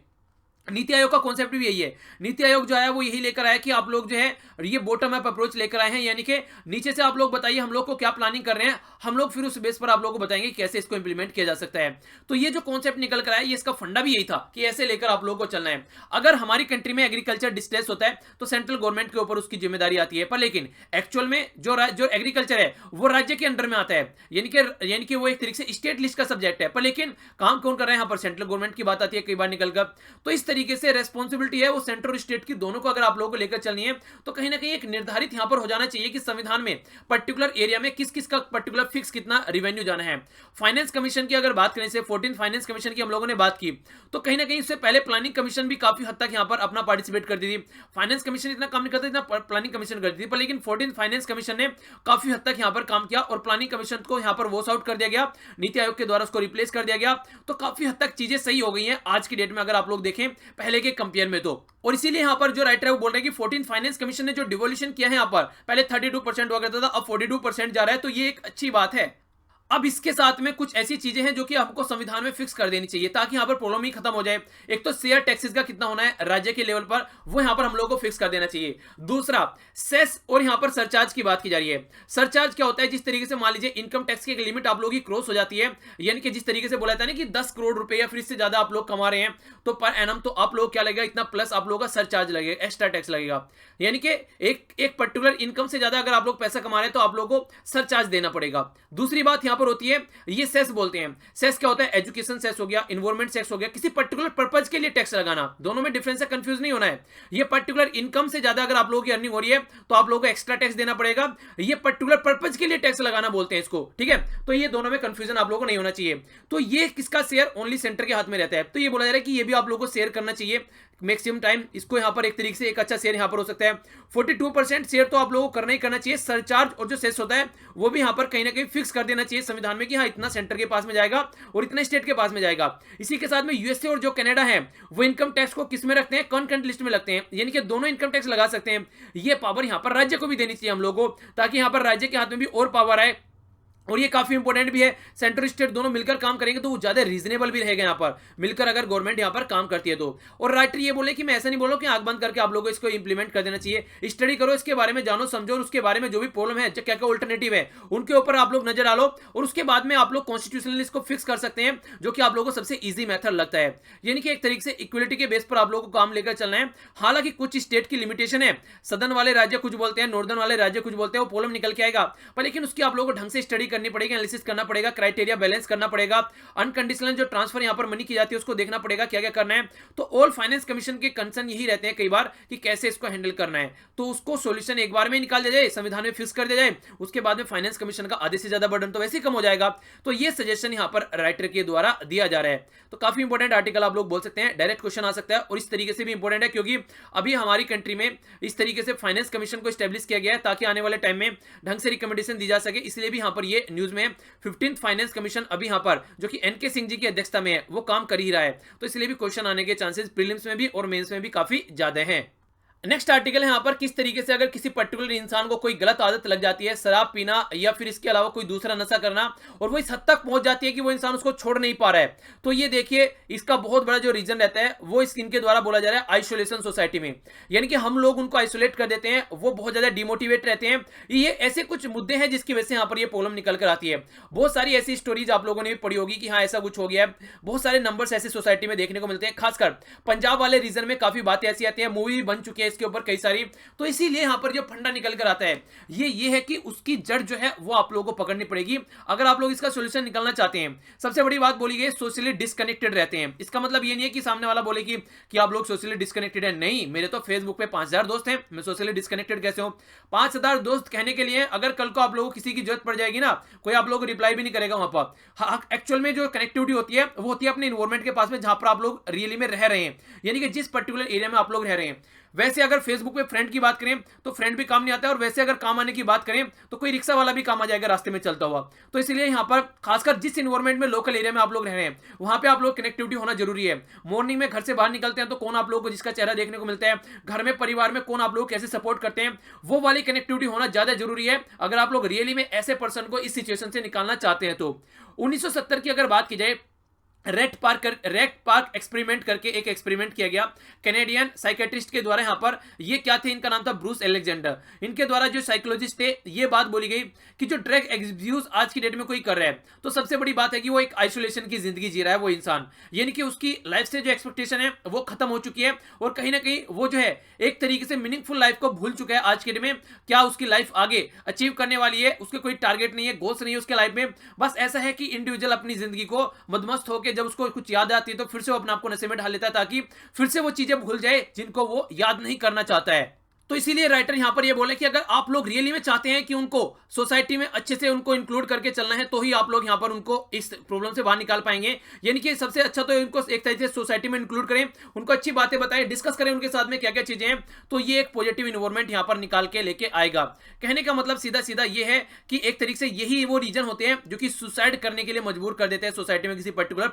नीति आयोग का कॉन्सेप्ट भी यही है। नीति आयोग जो आया वो यही लेकर आया कि आप लोग जो है ये बॉटम अप अप्रोच लेकर आए हैं, यानी कि नीचे से आप लोग बताइए हम लोग को क्या प्लानिंग कर रहे हैं, हम लोग फिर उस बेस पर आप लोगों को बताएंगे कैसे इसको इंप्लीमेंट किया जा सकता है। तो ये जो कॉन्सेप्ट निकल कर आया, ये इसका फंडा भी यही था कि ऐसे लेकर आप लोगों को चलना है। अगर हमारी कंट्री में एग्रीकल्चर डिस्ट्रेस होता है तो सेंट्रल गवर्नमेंट के ऊपर उसकी जिम्मेदारी आती है, पर लेकिन एक्चुअल में जो एग्रीकल्चर है वो राज्य के अंडर में आता है, यानी कि वो एक तरीके से स्टेट लिस्ट का सब्जेक्ट है, पर लेकिन काम कौन कर रहे हैं यहाँ पर? सेंट्रल गवर्नमेंट की बात आती है कई बार निकलकर। तो इस तरीके से रिस्पांसिबिलिटी है वो सेंट्रल और स्टेट की दोनों को अगर आप लोगों को लेकर चलनी है, तो कहीं ना कहीं एक निर्धारित यहां पर हो जाना चाहिए कि संविधान में पर्टिकुलर एरिया में किस किस का पर्टिकुलर फिक्स कितना रेवेन्यू जाना है। फाइनेंस कमीशन की अगर बात करें से 14 फाइनेंस कमीशन की हम लोगों ने बात की, तो कहीं ना कहीं इससे पहले प्लानिंग कमीशन भी काफी हद तक यहां पर अपना पार्टिसिपेट करती थी। फाइनेंस कमीशन इतना काम नहीं करता जितना प्लानिंग कमीशन करती थी, पर लेकिन 14 फाइनेंस कमीशन ने काफी हद तक यहां पर काम किया और प्लानिंग कमीशन को यहां पर वॉश आउट कर दिया गया, नीति आयोग के द्वारा उसको रिप्लेस कर दिया गया। तो काफी हद तक चीजें सही हो गई हैं आज की डेट में अगर आप लोग देखें पहले के कंपेयर में तो। और इसीलिए यहां पर जो राइटर है वो बोल रहे हैं कि 14 फाइनेंस कमीशन ने जो डिवोल्यूशन किया है यहां पर, पहले 32% हुआ करता था, अब 42% जा रहा है, तो ये एक अच्छी बात है। अब इसके साथ में कुछ ऐसी चीजें हैं जो कि हमको संविधान में फिक्स कर देनी चाहिए ताकि यहां पर प्रॉब्लम ही खत्म हो जाए। एक तो शेयर टैक्सेस का कितना होना है राज्य के लेवल पर, वो यहां पर हम लोगों को फिक्स कर देना चाहिए। दूसरा सेस और यहां पर सरचार्ज की बात की जा रही है। सरचार्ज क्या होता है? जिस तरीके से मान लीजिए इनकम टैक्स की एक लिमिट आप लोगों की क्रॉस हो जाती है, यानी कि जिस तरीके से बोला जाता है ना कि 10 करोड़ रुपए या फिर इससे ज्यादा आप लोग कमा रहे हैं तो पर एनम तो आप लोग क्या लगेगा, इतना प्लस आप लोगों का सरचार्ज लगेगा, एक्स्ट्रा टैक्स लगेगा। यानी कि एक पर्टिकुलर इनकम से ज्यादा अगर आप लोग पैसा कमा रहे हैं तो आप लोगों को सरचार्ज देना पड़ेगा। दूसरी बात यहां पर होती है, ये सेस बोलते हैं। सेस क्या होता है? एजुकेशन सेस हो गया, इन्वायरमेंट सेस हो गया, किसी पर्टिकुलर पर्पज के लिए टैक्स लगाना। दोनों में डिफरेंस है, कंफ्यूज नहीं होना है। ये पर्टिकुलर इनकम से ज्यादा अगर आप लोगों की अर्निंग हो रही है तो आप लोगों को एक्स्ट्रा टैक्स देना पड़ेगा। ये पर्टिकुलर पर्पज के लिए टैक्स लगाना बोलते हैं इसको, ठीक है? तो ये दोनों में कंफ्यूजन आप लोगों को नहीं होना चाहिए। तो ये किसका शेयर? ओनली सेंटर के हाथ में रहता है। तो ये बोला जा रहा है कि ये भी आप लोगों को शेयर करना चाहिए मैक्सिमम टाइम। इसको यहां पर एक तरीके से एक अच्छा शेयर यहां पर हो सकता है। 42% शेयर तो आप लोगों को करना ही करना चाहिए। सरचार्ज और जो सेस होता है वो भी यहां पर कहीं ना कहीं फिक्स कर देना चाहिए है संविधान में कि हाँ इतना सेंटर के पास में जाएगा और इतना स्टेट के पास में जाएगा। इसी के साथ में यूएसए और जो कनाडा है वो इनकम टैक्स को किस में रखते हैं, कॉन्करेंट लिस्ट में लगते हैं, यानी कि दोनों इनकम टैक्स लगा सकते हैं। ये पावर यहां पर राज्य को भी देनी चाहिए हम लोगों को, ताकि यहां पर राज्य के हाथ में भी और पावर आए। और ये काफी इंपॉर्टेंट भी है, सेंट्रल स्टेट दोनों मिलकर काम करेंगे तो वो ज्यादा रीजनेबल भी रहेगा यहां पर, मिलकर अगर गवर्नमेंट यहां पर काम करती है तो। और राइटर ये बोले कि मैं ऐसा नहीं बोल रहा कि आंख बंद करके आप लोगों को इसको इंप्लीमेंट कर देना चाहिए, स्टडी करो इसके बारे में, जानो समझो, और उसके बारे में जो भी प्रॉब्लम है, क्या क्या ऑल्टरनेटिव है, उनके ऊपर आप लोग नजर डालो, और उसके बाद में आप लोग कॉन्स्टिट्यूशनली इसको फिक्स कर सकते हैं, जो कि आप लोगों को सबसे ईजी मेथड लगता है। यानी कि एक तरीके से इक्वलिटी के बेस पर आप लोगों को काम लेकर चलना है। हालांकि कुछ स्टेट की लिमिटेशन है, सदर्न वाले राज्य कुछ बोलते हैं, नॉर्दर्न वाले राज्य कुछ बोलते हैं, वो प्रॉब्लम निकल के आएगा, पर लेकिन उसकी आप लोगों को ढंग से स्टडी करनी पड़ेगी, एनालिसिस करना पड़ेगा, क्राइटेरिया बैलेंस करना पड़ेगा, अनकंडीशनल जो ट्रांसफर यहां पर मनी की जाती है उसको देखना पड़ेगा क्या क्या करना है। तो ऑल फाइनेंस कमीशन के कंसर्न यही रहते हैं कई बार कि कैसे इसको हैंडल करना है, तो उसको सॉल्यूशन एक बार में निकाल दिया जाए, संविधान में फिक्स कर दिया जाए, उसके बाद में फाइनेंस कमीशन का आधे से ज्यादा बर्डन तो वैसे ही कम हो जाएगा। तो ये सजेशन यहां पर राइटर के द्वारा दिया जा रहा है। तो काफी इंपॉर्टेंट आर्टिकल आप लोग बोल सकते हैं, डायरेक्ट क्वेश्चन आ सकता है, और इस तरीके से भी इंपॉर्टेंट है क्योंकि अभी हमारी कंट्री में इस तरीके से फाइनेंस कमीशन को स्टैब्लिश किया गया है ताकि आने वाले टाइम में ढंग से रिकमेंडेशन दी जा सके, इसलिए भी यहां पर ये न्यूज में 15th फाइनेंस कमीशन अभी यहां पर जो कि एनके सिंह जी की अध्यक्षता में है वो काम कर ही रहा है, तो इसलिए भी क्वेश्चन आने के चांसेस प्रीलिम्स में भी और मेंस में भी काफी ज्यादा हैं। नेक्स्ट आर्टिकल है यहाँ पर, किस तरीके से अगर किसी पर्टिकुलर इंसान को कोई गलत आदत लग जाती है, शराब पीना या फिर इसके अलावा कोई दूसरा नशा करना, और वो इस हद तक पहुंच जाती है कि वो इंसान उसको छोड़ नहीं पा रहा है, तो ये देखिए इसका बहुत बड़ा जो रीजन रहता है वो इनके द्वारा बोला जा रहा है आइसोलेशन सोसाइटी में, यानी कि हम लोग उनको आइसोलेट कर देते हैं, वो बहुत ज्यादा डिमोटिवेट रहते हैं। ये ऐसे कुछ मुद्दे हैं जिसकी वजह से यहाँ पर ये प्रॉब्लम निकल कर आती है। बहुत सारी ऐसी स्टोरीज आप लोगों ने भी पढ़ी होगी कि हाँ ऐसा कुछ हो गया है, बहुत सारे नंबर्स ऐसे सोसाइटी में देखने को मिलते हैं, खासकर पंजाब वाले रीजन में काफी बातें ऐसी आती है, मूवी भी बन चुकी है इसके ऊपर कई सारी। तो इसीलिए यहां पर जो फंडा निकल कर आता है ये है कि उसकी जड़ जो है वो आप लोगों को पकड़नी पड़ेगी अगर आप लोग इसका सॉल्यूशन निकालना चाहते हैं। सबसे बड़ी बात बोली गई सोशली डिस्कनेक्टेड रहते हैं, इसका मतलब ये नहीं है कि सामने वाला बोले कि आप लोग सोशली डिस्कनेक्टेड है, नहीं, मेरे तो फेसबुक पे 5000 दोस्त हैं, मैं सोशली डिस्कनेक्टेड कैसे हूं? 5000 दोस्त कहने के लिए अगर कल को आप लोगों को किसी की जरूरत पड़ जाएगी ना, कोई आप लोगों को रिप्लाई भी नहीं करेगा वहां पर। हाँ, एक्चुअल में जो कनेक्टिविटी होती है वो होती है अपने इन्वायरमेंट के पास में जहां पर आप लोग रियली में रह रहे हैं, यानी कि जिस पर्टिकुलर एरिया में आप लोग रह रहे हैं। वैसे अगर फेसबुक पे फ्रेंड की बात करें तो फ्रेंड भी काम नहीं आता है, और वैसे अगर काम आने की बात करें तो कोई रिक्शा वाला भी काम आ जाएगा रास्ते में चलता हुआ। तो इसलिए यहां पर खासकर जिस इन्वायरमेंट में लोकल एरिया में आप लोग रह रहे हैं वहां पे आप लोग कनेक्टिविटी होना जरूरी है। मॉर्निंग में घर से बाहर निकलते हैं तो कौन आप लोगों को जिसका चेहरा देखने को मिलता है, घर में परिवार में कौन आप लोग कैसे सपोर्ट करते हैं, वो वाली कनेक्टिविटी होना ज्यादा जरूरी है अगर आप लोग रियली में ऐसे पर्सन को इस सिचुएशन से निकालना चाहते हैं। तो 1970 की अगर बात की जाए, रेड पार्क एक्सपेरिमेंट करके एक एक्सपेरिमेंट किया गया कैनेडियन साइकेट्रिस्ट के द्वारा। यहां पर ये क्या थे, इनका नाम था ब्रूस एलेक्जेंडर। इनके द्वारा जो साइकोलॉजिस्ट थे ये बात बोली गई कि जो ड्रग एब्यूज आज की डेट में कोई कर रहा है तो सबसे बड़ी बात है कि वो एक आइसोलेशन की जिंदगी जी रहा है वो इंसान, यानी कि उसकी लाइफ से जो एक्सपेक्टेशन है वो खत्म हो चुकी है, और कहीं ना कहीं वो जो है एक तरीके से मीनिंगफुल लाइफ को भूल चुका है आज के डेट में। क्या उसकी लाइफ आगे अचीव करने वाली है, उसके कोई टारगेट नहीं है, गोल्स नहीं है उसके लाइफ में, बस ऐसा है कि इंडिविजुअल अपनी जिंदगी को मदमस्त होकर जब उसको कुछ याद आती है तो फिर से वो अपने आप को नशे में ढाल लेता है ताकि फिर से वो चीजें भूल जाए जिनको वो याद नहीं करना चाहता है। तो इसीलिए राइटर यहां पर ये बोले कि अगर आप लोग रियली में चाहते हैं कि उनको सोसाइटी में अच्छे से उनको इंक्लूड करके चलना है तो ही आप लोग यहां पर उनको इस प्रॉब्लम से बाहर निकाल पाएंगे। यानी कि सबसे अच्छा तो इनको एक तरीके से सोसाइटी में इंक्लूड करें, उनको अच्छी बातें बताएं, डिस्कस करें उनके साथ में क्या क्या चीजें हैं, तो ये एक पॉजिटिव इन्वायरमेंट यहां पर निकाल के लेके आएगा। कहने का मतलब सीधा सीधा ये है कि एक तरीके से यही वो रीजन होते हैं जो कि सुसाइड करने के लिए मजबूर कर देते हैं सोसाइटी में किसी पर्टिकुलर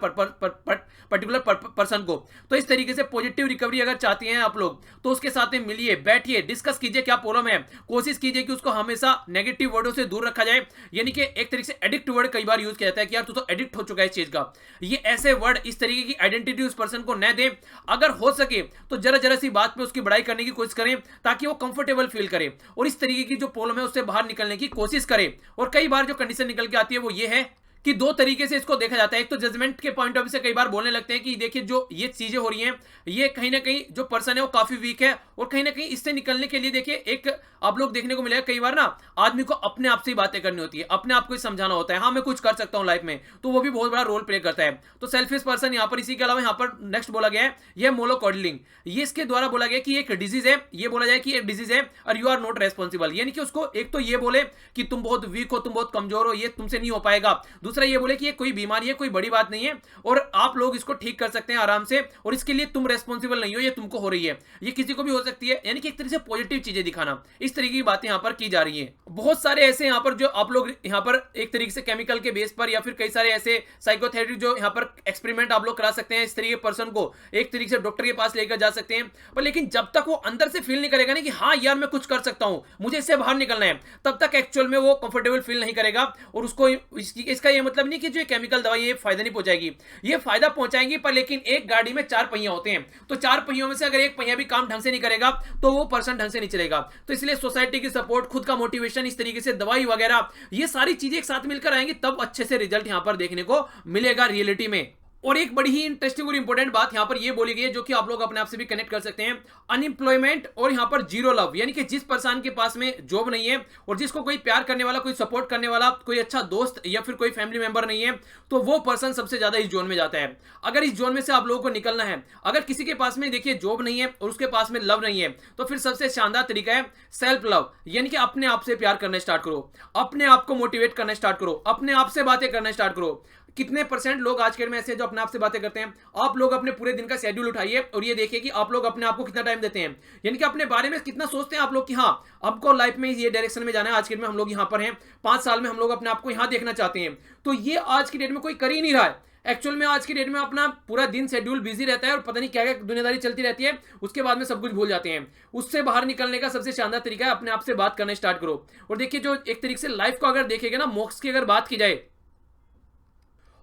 पर्सन को। तो इस तरीके से पॉजिटिव रिकवरी अगर चाहती हैं आप लोग तो उसके साथ में मिलिए, बैठिए, डिस्कस कीजिए क्या प्रॉब्लम है, कोशिश कीजिए कि उसको हमेशा नेगेटिव वर्डों से दूर रखा जाए। यानी कि एक तरीके से एडिक्ट वर्ड कई बार यूज किया जाता है कि यार तू तो एडिक्ट हो चुका है इस चीज का, ये ऐसे वर्ड इस तरीके की आइडेंटिटी उस पर्सन को न दें। अगर हो सके तो जरा जरा सी बात पे उसकी बड़ाई करने की कोशिश करें ताकि वो कंफर्टेबल फील करे और इस तरीके की जो प्रॉब्लम है उससे बाहर निकलने की कोशिश करे। और कई बार जो कंडीशन निकल के आती है वो ये है कि दो तरीके से इसको देखा जाता है। एक तो जजमेंट के पॉइंट ऑफ व्यू से कई बार बोलने लगते हैं कि देखिए जो ये चीजें हो रही हैं ये कहीं ना कहीं जो पर्सन है वो काफी वीक है, और कहीं ना कहीं इससे निकलने के लिए देखिए एक आप लोग देखने को मिलेगा कई बार ना आदमी को अपने आप से ही बातें करनी होती है, अपने आप को ही समझाना होता है, हाँ मैं कुछ कर सकता हूं लाइफ में, तो वो भी बहुत बड़ा रोल प्ले करता है। तो सेल्फिश पर्सन यहाँ पर, इसी के अलावा यहाँ पर नेक्स्ट बोला गया है ये मोनोकॉडलिंग, ये इसके द्वारा बोला गया कि एक डिजीज है, ये बोला जाए कि एक डिजीज है और यू आर नॉट रेस्पॉन्सिबल, यानी कि उसको एक तो ये बोले कि तुम बहुत वीक हो, तुम बहुत कमजोर हो, ये तुमसे नहीं हो पाएगा। दूसरा ये बोले कि ये कोई बीमारी है, कोई बड़ी बात नहीं है और आप लोग इसको ठीक कर सकते हैं आराम से और इसके लिए तुम रेस्पॉन्सिबल नहीं हो, ये तुमको हो रही है, ये किसी को भी हो सकती है। यानी कि एक तरह से पॉजिटिव चीजें दिखाना, इस तरीके की बातें यहाँ पर की जा रही है। बहुत सारे ऐसे यहाँ पर जो आप लोग यहाँ पर एक तरीके से केमिकल के बेस पर या फिर कई सारे ऐसे साइकोथेरेपी जो यहाँ पर एक्सपेरिमेंट आप लोग करा सकते हैं, इस तरीके पर्सन को एक तरीके से डॉक्टर के पास लेकर जा सकते हैं। पर लेकिन जब तक वो अंदर से फील नहीं करेगा ना कि हाँ यार मैं कुछ कर सकता हूं, मुझे इससे बाहर निकलना है, तब तक एक्चुअल में वो कंफर्टेबल फील नहीं करेगा। और उसको इसका ये मतलब नहीं कि जो केमिकल दवाई ये फायदा नहीं पहुंचाएगी, ये फायदा पहुंचाएंगी। पर लेकिन एक गाड़ी में 4 पहिया होते हैं, तो 4 पहियों में से अगर एक पहिया भी काम ढंग से नहीं करेगा तो वो पर्सन ढंग से नहीं चलेगा। तो इसलिए सोसाइटी की सपोर्ट, खुद का मोटिवेशन, इस तरीके से दवाई वगैरह, ये सारी चीजें एक साथ मिलकर आएंगी, तब अच्छे से रिजल्ट यहां पर देखने को मिलेगा रियलिटी में। और एक बड़ी ही इंटरेस्टिंग और इंपॉर्टेंट बात यहां पर यह बोली गई है, जो कि आप लोग अपने आप से भी कनेक्ट कर सकते हैं। अनएम्प्लॉयमेंट और यहां पर जीरो लव, यानी कि जिस पर्सन के पास में जॉब नहीं है और जिसको कोई प्यार करने वाला, कोई सपोर्ट करने वाला, कोई अच्छा दोस्त या फिर कोई फैमिली मेंबर नहीं है, तो वो पर्सन सबसे ज्यादा इस जोन में जाता है। अगर इस जोन में से आप लोगों को निकलना है, अगर किसी के पास में देखिए जॉब नहीं है और उसके पास में लव नहीं है, तो फिर सबसे शानदार तरीका है सेल्फ लव, यानी कि अपने आप से प्यार करना स्टार्ट करो, अपने आप को मोटिवेट करना स्टार्ट करो, अपने आप से बातें करना स्टार्ट करो। कितने परसेंट लोग आज के डेट में ऐसे हैं जो अपने आप से बातें करते हैं? आप लोग अपने पूरे दिन का शेड्यूल उठाइए और ये देखिए कि आप लोग अपने आप को कितना टाइम देते हैं, यानी कि अपने बारे में कितना सोचते हैं आप लोग कि हाँ हमको लाइफ में ये डायरेक्शन में जाना है। आज के डेट में हम लोग यहाँ पर हैं, 5 साल में हम लोग अपने आप को यहाँ देखना चाहते हैं, तो ये आज की डेट में कोई कर ही नहीं रहा है। एक्चुअल में आज की डेट में अपना पूरा दिन शेड्यूल बिजी रहता है और पता नहीं क्या क्या दुनियादारी चलती रहती है, उसके बाद में सब कुछ भूल जाते हैं। उससे बाहर निकलने का सबसे शानदार तरीका है अपने आप से बात करना स्टार्ट करो। और देखिए जो एक तरीके से लाइफ को अगर देखेगा ना, मोक्ष की अगर बात की जाए,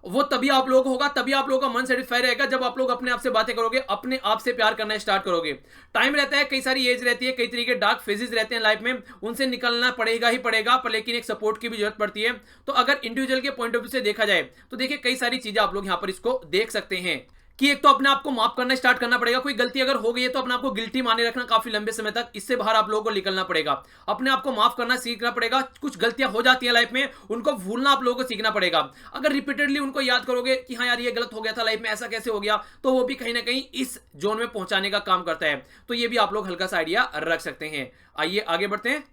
वो तभी आप लोगों को होगा, तभी आप लोगों का मन सेटिस्फाई रहेगा जब आप लोग अपने आप से बातें करोगे, अपने आप से प्यार करना स्टार्ट करोगे। टाइम रहता है, कई सारी एज रहती है, कई तरीके डार्क फेजेस रहते हैं लाइफ में, उनसे निकलना पड़ेगा ही पड़ेगा, पर लेकिन एक सपोर्ट की भी जरूरत पड़ती है। तो अगर इंडिविजुअल के पॉइंट ऑफ व्यू से देखा जाए तो देखिए कई सारी चीजें आप लोग यहां पर इसको देख सकते हैं कि एक तो अपने आप को माफ करना स्टार्ट करना पड़ेगा। कोई गलती अगर हो गई है तो अपने आप को गिल्टी माने रखना काफी लंबे समय तक, इससे बाहर आप लोगों को निकलना पड़ेगा। अपने आप को माफ करना सीखना पड़ेगा। कुछ गलतियां हो जाती है लाइफ में, उनको भूलना आप लोगों को सीखना पड़ेगा। अगर रिपीटेडली उनको याद करोगे कि हाँ यार ये गलत हो गया था लाइफ में, ऐसा कैसे हो गया, तो वो भी कहीं ना कहीं इस जोन में पहुंचाने का काम करता है। तो ये भी आप लोग हल्का सा आइडिया रख सकते हैं। आइए आगे बढ़ते हैं।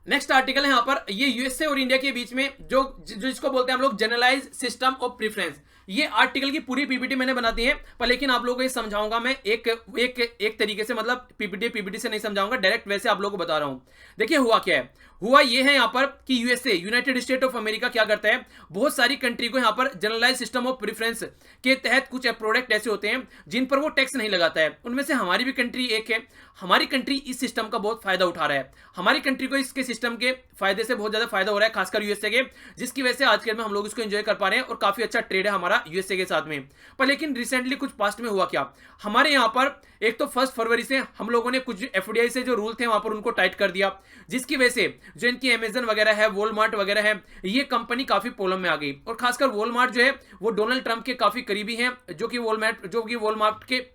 नेक्स्ट आर्टिकल है यहाँ पर, ये यूएसए और इंडिया के बीच में जो जिसको बोलते हैं हम लोग जनरलाइज सिस्टम ऑफ प्रेफरेंस। ये आर्टिकल की पूरी पीपीटी मैंने बना दी है, पर लेकिन आप लोगों को ये समझाऊंगा मैं एक तरीके से, मतलब पीपीटी से नहीं समझाऊंगा, डायरेक्ट वैसे आप लोगों को बता रहा हूं। देखिए हुआ क्या है, हुआ ये है यहाँ पर कि USA, United state of America क्या करता है, बहुत सारी कंट्री को यहाँ पर जनरलाइज सिस्टम ऑफ प्रेफरेंस के तहत कुछ प्रोडक्ट ऐसे होते हैं जिन पर वो टैक्स नहीं लगाता है। उनमें से हमारी भी कंट्री एक है। हमारी कंट्री इस सिस्टम का बहुत फायदा उठा रहा है। हमारी कंट्री को इसके सिस्टम के फायदे से बहुत ज्यादा फायदा हो रहा है, खासकर यूएसए के, जिसकी वजह से आज के में हम लोग इसको एंजॉय कर पा रहे हैं और काफी अच्छा ट्रेड है हमारा यूएसए के साथ में। पर लेकिन रिसेंटली कुछ पास्ट में हुआ क्या, हमारे यहाँ पर एक तो 1 फरवरी से हम लोगों ने कुछ एफडीआई से जो रूल थे वहां पर उनको टाइट कर दिया, जिसकी वजह से जो इनकी अमेजन वगैरह है, वॉलमार्ट वगैरह है, ये कंपनी काफी प्रॉब्लम में आ गई। और खासकर वॉलमार्ट जो है वो डोनाल्ड ट्रंप के काफी करीबी हैं, जो कि वॉलमार्ट के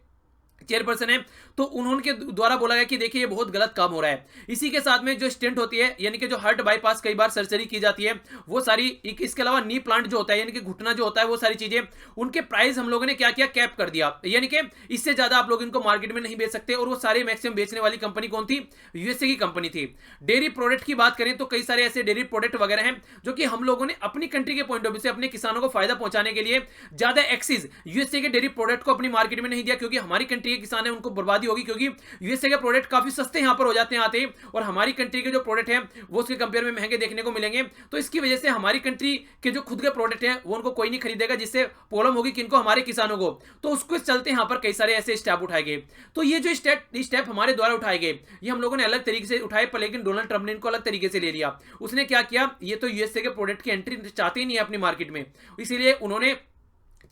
चेयरपर्सन है। तो उन्होंने द्वारा बोला गया कि देखिए ये बहुत गलत काम हो रहा है। इसी के साथ में जो स्टेंट होती है, यानी कि जो हार्ट बाईपास कई बार सर्जरी की जाती है, वो सारी, इसके अलावा नी प्लांट जो होता है यानी कि घुटना जो होता है, वो सारी चीजें, उनके प्राइस हम लोगों ने क्या किया, कैप कर दिया, यानी कि इससे ज्यादा आप लोग इनको मार्केट में नहीं बेच सकते। और वो सारे मैक्सिमम बेचने वाली कंपनी कौन थी, यूएसए की कंपनी थी। डेयरी प्रोडक्ट की बात करें तो कई सारे ऐसे डेयरी प्रोडक्ट वगैरह हैं जो कि हम लोगों ने अपनी कंट्री के पॉइंट ऑफ व्यू से अपने किसानों को फायदा पहुंचाने के लिए ज्यादा एक्सेस यूएसए के डेयरी प्रोडक्ट को अपनी मार्केट में नहीं दिया, क्योंकि हमारी कंट्री के किसान है उनको बर्बादी होगी, क्योंकि यूएसए के प्रोडक्ट काफी सस्ते यहां पर हो जाते हैं आते, और हमारी कंट्री के जो प्रोडक्ट हैं वो उसके कंपेयर में महंगे देखने को मिलेंगे। तो इसकी वजह से हमारी कंट्री के जो खुद के प्रोडक्ट हैं वो उनको कोई नहीं खरीदेगा, जिससे प्रॉब्लम होगी किनको, हमारे किसानों को। तो उसको चलते यहां पर कई सारे ऐसे स्टेप उठाए गए। तो ये जो स्टेप हमारे द्वारा उठाए गए, ये हम लोगों ने अलग तरीके से उठाए, पर लेकिन डोनाल्ड ट्रंप ने इनको अलग तरीके से ले लिया। उसने क्या किया, ये तो यूएसए के प्रोडक्ट की एंट्री चाहते ही नहीं है अपनी मार्केट में, इसीलिए उन्होंने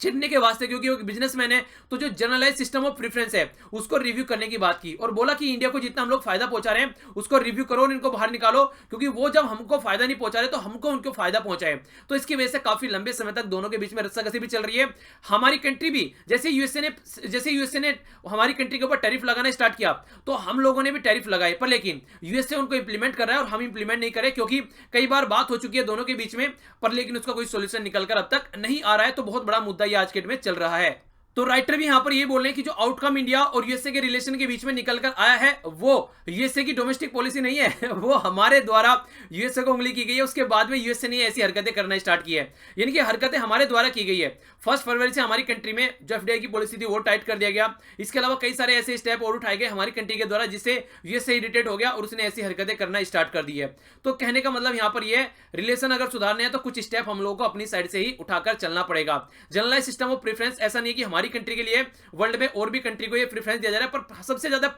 छिड़ने के वास्ते, क्योंकि वो बिजनेसमैन है, तो जो जनरलाइज सिस्टम ऑफ प्रेफरेंस है उसको रिव्यू करने की बात की और बोला कि इंडिया को जितना हम लोग फायदा पहुंचा रहे हैं उसको रिव्यू करो और इनको बाहर निकालो, क्योंकि वो जब हमको फायदा नहीं पहुंचा रहे तो हमको उनको फायदा पहुंचाए। तो इसकी वजह से काफी लंबे समय तक दोनों के बीच में रस्साकसी भी चल रही है। हमारी कंट्री भी जैसे यूएसए ने हमारी कंट्री के ऊपर टैरिफ लगाना स्टार्ट किया, तो हम लोगों ने भी टैरिफ लगाए, पर लेकिन यूएसए उनको इंप्लीमेंट कर रहा है और हम इंप्लीमेंट नहीं करें, क्योंकि कई बार बात हो चुकी है दोनों के बीच में, पर लेकिन उसका कोई सोल्यूशन निकल कर अब तक नहीं आ रहा है। तो बहुत बड़ा मुद्दा ये आज के डेट में चल रहा है। तो राइटर भी यहां पर ये बोल रहे हैं कि जो आउटकम इंडिया और यूएसए के रिलेशन के बीच में निकल कर आया है वो यूएसए की डोमेस्टिक पॉलिसी नहीं है, वो हमारे द्वारा यूएसए को उंगली की गई है, उसके बाद में यूएसए ने ऐसी हरकतें करना स्टार्ट की है, यानी कि हरकतें हमारे द्वारा की गई है। 1 फरवरी से हमारी कंट्री में जो एफडीआई की पॉलिसी थी वो टाइट कर दिया गया। इसके अलावा कई सारे ऐसे स्टेप और उठाए गए हमारी कंट्री के द्वारा जिससे यूएसए इरिटेट हो गया और उसने ऐसी हरकतें करना स्टार्ट कर दी है। तो कहने का मतलब यहां पर ये रिलेशन अगर सुधारने हैं तो कुछ स्टेप हम लोगों को अपनी साइड से ही उठाकर चलना पड़ेगा। जनरलाइज सिस्टम ऑफ प्रेफरेंस ऐसा नहीं है कि हमारी कंट्री के लिए वर्ल्ड में और भी कंट्री को ये प्रेफरेंस दिया जा रहा है, पर सबसे ज्यादा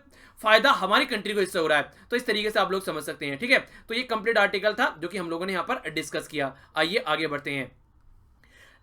फायदा हमारी कंट्री को इससे हो रहा है। तो इस तरीके से आप लोग समझ सकते हैं, ठीक है। तो ये कंप्लीट आर्टिकल था जो कि हम लोगों ने यहां पर डिस्कस किया। आइए आगे बढ़ते हैं।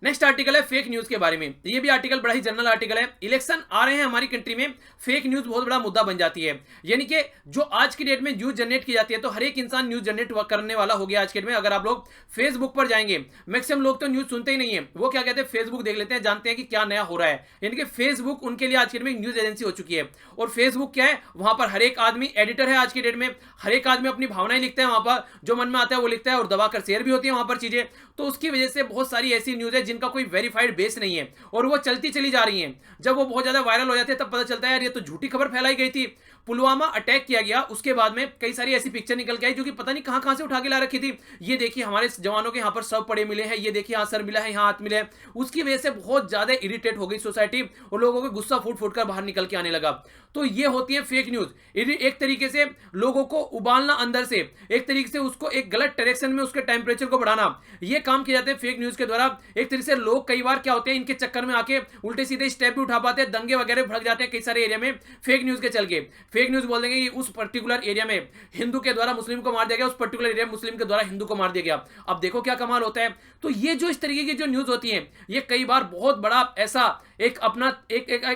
नेक्स्ट आर्टिकल है फेक न्यूज के बारे में। ये भी आर्टिकल बड़ा ही जनरल आर्टिकल है। इलेक्शन आ रहे हैं हमारी कंट्री में, फेक न्यूज बहुत बड़ा मुद्दा बन जाती है। यानी कि जो आज की डेट में न्यूज जनरेट की जाती है, तो हर एक इंसान न्यूज जनरेट करने वाला हो गया आज के डेट में। अगर आप लोग फेसबुक पर जाएंगे, मैक्सिमम लोग तो न्यूज सुनते ही नहीं है, वो क्या कहते हैं, फेसबुक देख लेते हैं, जानते हैं कि क्या नया हो रहा है। यानी कि फेसबुक उनके लिए आज के डेट में न्यूज एजेंसी हो चुकी है। और फेसबुक क्या है, वहां पर हर एक आदमी एडिटर है आज की डेट में। हर एक आदमी अपनी भावनाएं लिखता है वहां पर, जो मन में आता है वो लिखता है और दबाकर शेयर भी होती है वहां पर चीजें। तो उसकी वजह से बहुत सारी ऐसी न्यूज है जिनका कोई वेरीफाइड बेस नहीं है और वो चलती चली जा रही हैं। जब वो बहुत ज्यादा वायरल हो जाते हैं तब पता चलता है यार ये तो झूठी खबर फैलाई गई थी। पुलवामा अटैक किया गया, उसके बाद में कई सारी ऐसी पिक्चर निकल के आई जो कि पता नहीं कहां कहां से उठा के ला रखी थी। ये देखिए हमारे जवानों के यहां पर शव पड़े मिले हैं, ये देखिए यहां सर मिला है, यहां हाथ मिले हैं। उसकी वजह से बहुत ज्यादा इरिटेट हो गई सोसाइटी और लोगों को गुस्सा फूट फूट कर बाहर निकल के आने लगा। तो ये होती है फेक न्यूज। एक तरीके से लोगों को उबालना अंदर से, एक तरीके से उसको एक गलत डायरेक्शन में उसके टेम्परेचर को बढ़ाना, ये काम किया जाता है फेक न्यूज के द्वारा। एक तरीके से लोग कई बार क्या होते हैं, इनके चक्कर में आके उल्टे सीधे स्टेप भी उठा पाते हैं, दंगे वगैरह भड़क जाते हैं कई सारे एरिया में फेक न्यूज के चल के। फेक न्यूज बोल देंगे कि उस पर्टिकुलर एरिया में हिंदू के द्वारा मुस्लिम को मार दिया गया, उस पर्टिकुलर एरिया में मुस्लिम के द्वारा हिंदू को मार दिया गया। अब देखो क्या कमाल होता है। तो ये जो इस तरीके की जो न्यूज होती है, ये कई बार बहुत बड़ा ऐसा एक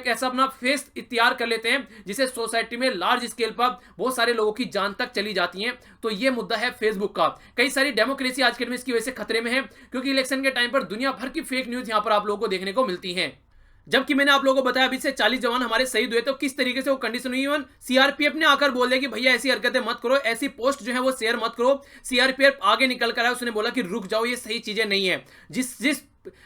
ऐसा अपना फेस तैयार कर लेते हैं जिसे सोसाइटी में लार्ज स्केल पर बहुत सारे लोगों की जान तक चली जाती हैं। तो ये मुद्दा है फेसबुक का। कई सारी डेमोक्रेसी आज के दिन इसकी वजह से खतरे में है, क्योंकि इलेक्शन के टाइम पर दुनिया भर की फेक न्यूज यहां पर आप लोगों को देखने को मिलती है। जबकि मैंने आप लोगों को बताया अभी से 40 जवान हमारे शहीद हुए, तो किस तरीके से वो कंडीशन हुई। इवन सीआरपीएफ ने आकर बोल दिया कि भैया ऐसी हरकतें मत करो, ऐसी पोस्ट जो है वो शेयर मत करो। सीआरपीएफ आगे निकल कर आया, उसने बोला कि रुक जाओ, ये सही चीजें नहीं है।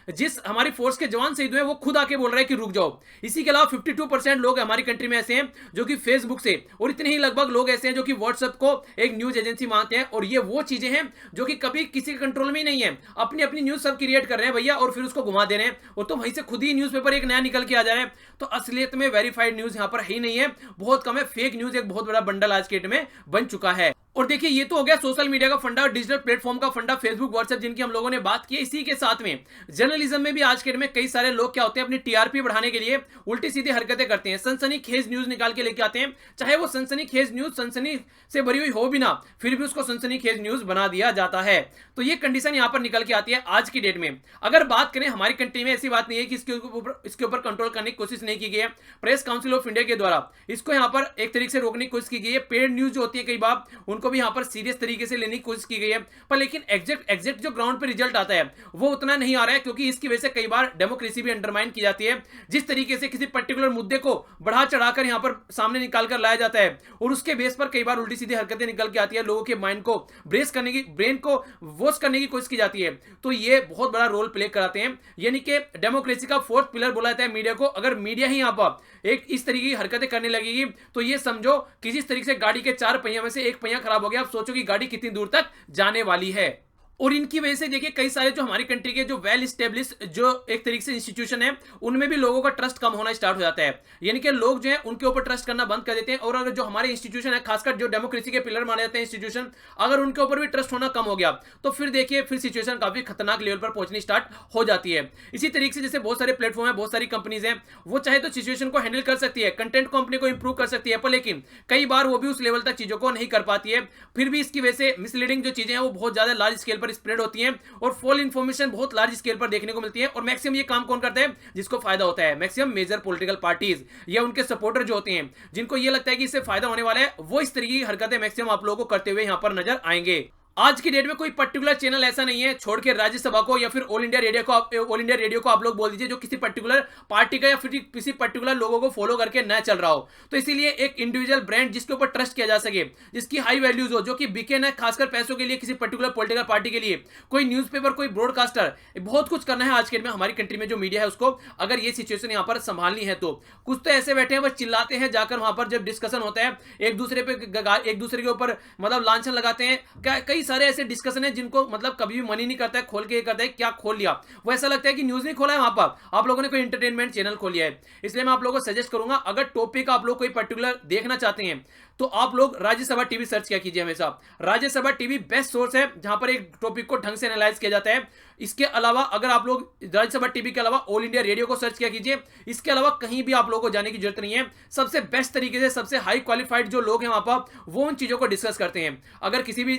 जिस हमारी फोर्स के जवान शहीद हुए वो खुद आके बोल रहे हैं कि रुक जाओ। इसी के अलावा 52% लोग हमारी कंट्री में ऐसे हैं जो कि फेसबुक से, और इतने ही लगभग लोग ऐसे हैं जो कि व्हाट्सएप को एक न्यूज एजेंसी मानते हैं। और ये वो चीजें हैं जो कि कभी किसी के कंट्रोल में ही नहीं है, अपनी अपनी न्यूज सब क्रिएट कर रहे हैं भैया और फिर उसको घुमा दे रहे हैं। और तो वहीं से खुद ही न्यूज़पेपर एक नया निकल के आ जा रहे हैं। तो असलियत में वेरीफाइड न्यूज यहां पर ही नहीं है, बहुत कम है। फेक न्यूज एक बहुत बड़ा बंडल आज के डेट में बन चुका है। और देखिए ये तो हो गया सोशल मीडिया का फंडा, डिजिटल प्लेटफॉर्म का फंडा, फेसबुक व्हाट्सएप जिनकी हम लोगों ने बात की। इसी के साथ में जर्नलिज्म में भी आज के डेट में कई सारे लोग क्या होते हैं, अपनी टीआरपी बढ़ाने के लिए उल्टी सीधी हरकतें करते हैं, सनसनीखेज न्यूज निकाल के लेके आते हैं। चाहे वो सनसनीखेज न्यूज सनसनी से भरी हुई हो भी ना, फिर भी उसको सनसनीखेज न्यूज बना दिया जाता है। तो ये कंडीशन यहां पर निकल के आती है आज की डेट में। अगर बात करें हमारी कंट्री में, ऐसी बात नहीं है कि इसके ऊपर कंट्रोल करने की कोशिश नहीं की गई है। प्रेस काउंसिल ऑफ इंडिया के द्वारा इसको यहां पर एक तरीके से रोकने की कोशिश की गई है। पेड न्यूज जो होती है कई बार उनको भी यहां पर सीरियस तरीके से लेने की कोशिश की गई है, पर लेकिन एग्जैक्ट जो ग्राउंड पे रिजल्ट आता है वो उतना नहीं आ रहा है, क्योंकि इसकी वजह से कई बार डेमोक्रेसी भी अंडरमाइन की जाती है। जिस तरीके से किसी पर्टिकुलर मुद्दे को बढ़ा चढ़ाकर यहां पर सामने निकाल कर लाया जाता है और उसके बेस पर कई बार उल्टी सीधी हरकतें निकल के आती है, लोगों के माइंड को ब्रेन को वॉश करने की कोशिश की जाती है। तो ये बहुत बड़ा रोल प्ले कराते हैं। यानी कि डेमोक्रेसी का फोर्थ पिलर बोला जाता है मीडिया को। अगर मीडिया ही यहां पर एक इस तरीके की हरकतें करने लगेगी तो ये समझो किसी तरीके से गाड़ी के 4 पहिया में से एक पहिया खराब हो गया। आप सोचो कि गाड़ी कितनी दूर तक जाने वाली है। और इनकी वजह से देखिए कई सारे जो हमारी कंट्री के जो वेल स्टेब्लिश जो एक तरीके से इंस्टीट्यूशन है उनमें भी लोगों का ट्रस्ट कम होना स्टार्ट हो जाता है। यानी कि लोग जो है उनके ऊपर ट्रस्ट करना बंद कर देते हैं। और अगर जो हमारे इंस्टीट्यूशन है, खासकर जो डेमोक्रेसी के पिलर माने जाते हैं इंस्टीट्यूशन, अगर उनके ऊपर भी ट्रस्ट होना कम हो गया तो फिर देखिए फिर सिचुएशन काफी खतरनाक लेवल पर पहुंचनी स्टार्ट हो जाती है। इसी तरीके से जैसे बहुत सारे प्लेटफॉर्म है, बहुत सारी कंपनीज हैं, वो चाहे तो सिचुएशन को हैंडल कर सकती है, कंटेंट को अपने को इंप्रूव कर सकती है, पर लेकिन कई बार वो भी उस लेवल तक चीजों को नहीं कर पाती है। फिर भी इसकी वजह से मिसलीडिंग जो चीजें हैं वो बहुत ज्यादा लार्ज स्केल पर स्प्रेड होती हैं और फॉल इंफॉर्मेशन बहुत लार्ज स्केल पर देखने को मिलती है। और मैक्सिमम ये काम कौन करता है, जिसको फायदा होता है, मैक्सिमम मेजर पॉलिटिकल पार्टीज या उनके सपोर्टर जो होते हैं, जिनको ये लगता है कि इससे फायदा होने वाला है, वो इस तरीके की हरकतें मैक्सिमम आप लोगों को करते हुए यहां पर नजर आएंगे। आज की डेट में कोई पर्टिकुलर चैनल ऐसा नहीं है छोड़ के राज्यसभा को या फिर ऑल इंडिया रेडियो को आप लोग बोल दीजिए जो किसी पर्टिकुलर पार्टी का या फिर किसी पर्टिकुलर लोगों को फॉलो करके न चल रहा हो। तो इसीलिए एक इंडिविजुअल ब्रांड जिसके ऊपर ट्रस्ट किया जा सके, जिसकी हाई वैल्यूज हो, जो कि बिके न खासकर पैसों के लिए किसी पर्टिकुलर पॉलिटिकल पार्टी के लिए, कोई न्यूज़पेपर, कोई ब्रॉडकास्टर, बहुत कुछ करना है आज के डेट में हमारी कंट्री में जो मीडिया है उसको, अगर ये सिचुएशन यहाँ पर संभालनी है तो कुछ तो ऐसे बैठे हैं बस चिल्लाते हैं, जाकर वहां पर जब डिस्कशन होता है एक दूसरे के ऊपर मतलब लांछन लगाते हैं। कई सारे ऐसे डिस्कशन है जिनको मतलब कभी भी मन ही नहीं करता है खोल के, ये करता है क्या खोल लिया, वो ऐसा लगता है कि न्यूज नहीं खोला है, वहां पर आप लोगों ने कोई एंटरटेनमेंट चैनल खोल लिया है। इसलिए मैं आप लोगों को सजेस्ट करूंगा, अगर टॉपिक आप लोग कोई पर्टिकुलर देखना चाहते हैं तो आप लोग राज्यसभा टीवी सर्च किया कीजिए हमेशा। राज्यसभा टीवी बेस्ट सोर्स है जहां पर एक टॉपिक को ढंग से एनालाइज किया जाता है। इसके अलावा अगर आप लोग राज्यसभा टीवी के अलावा ऑल इंडिया रेडियो को सर्च किया कीजिए। इसके अलावा कहीं भी आप लोगों को जाने की जरूरत नहीं है। सबसे बेस्ट तरीके से सबसे हाई क्वालिफाइड जो लोग हैं वहां पर वो उन चीजों को डिस्कस करते हैं। अगर किसी भी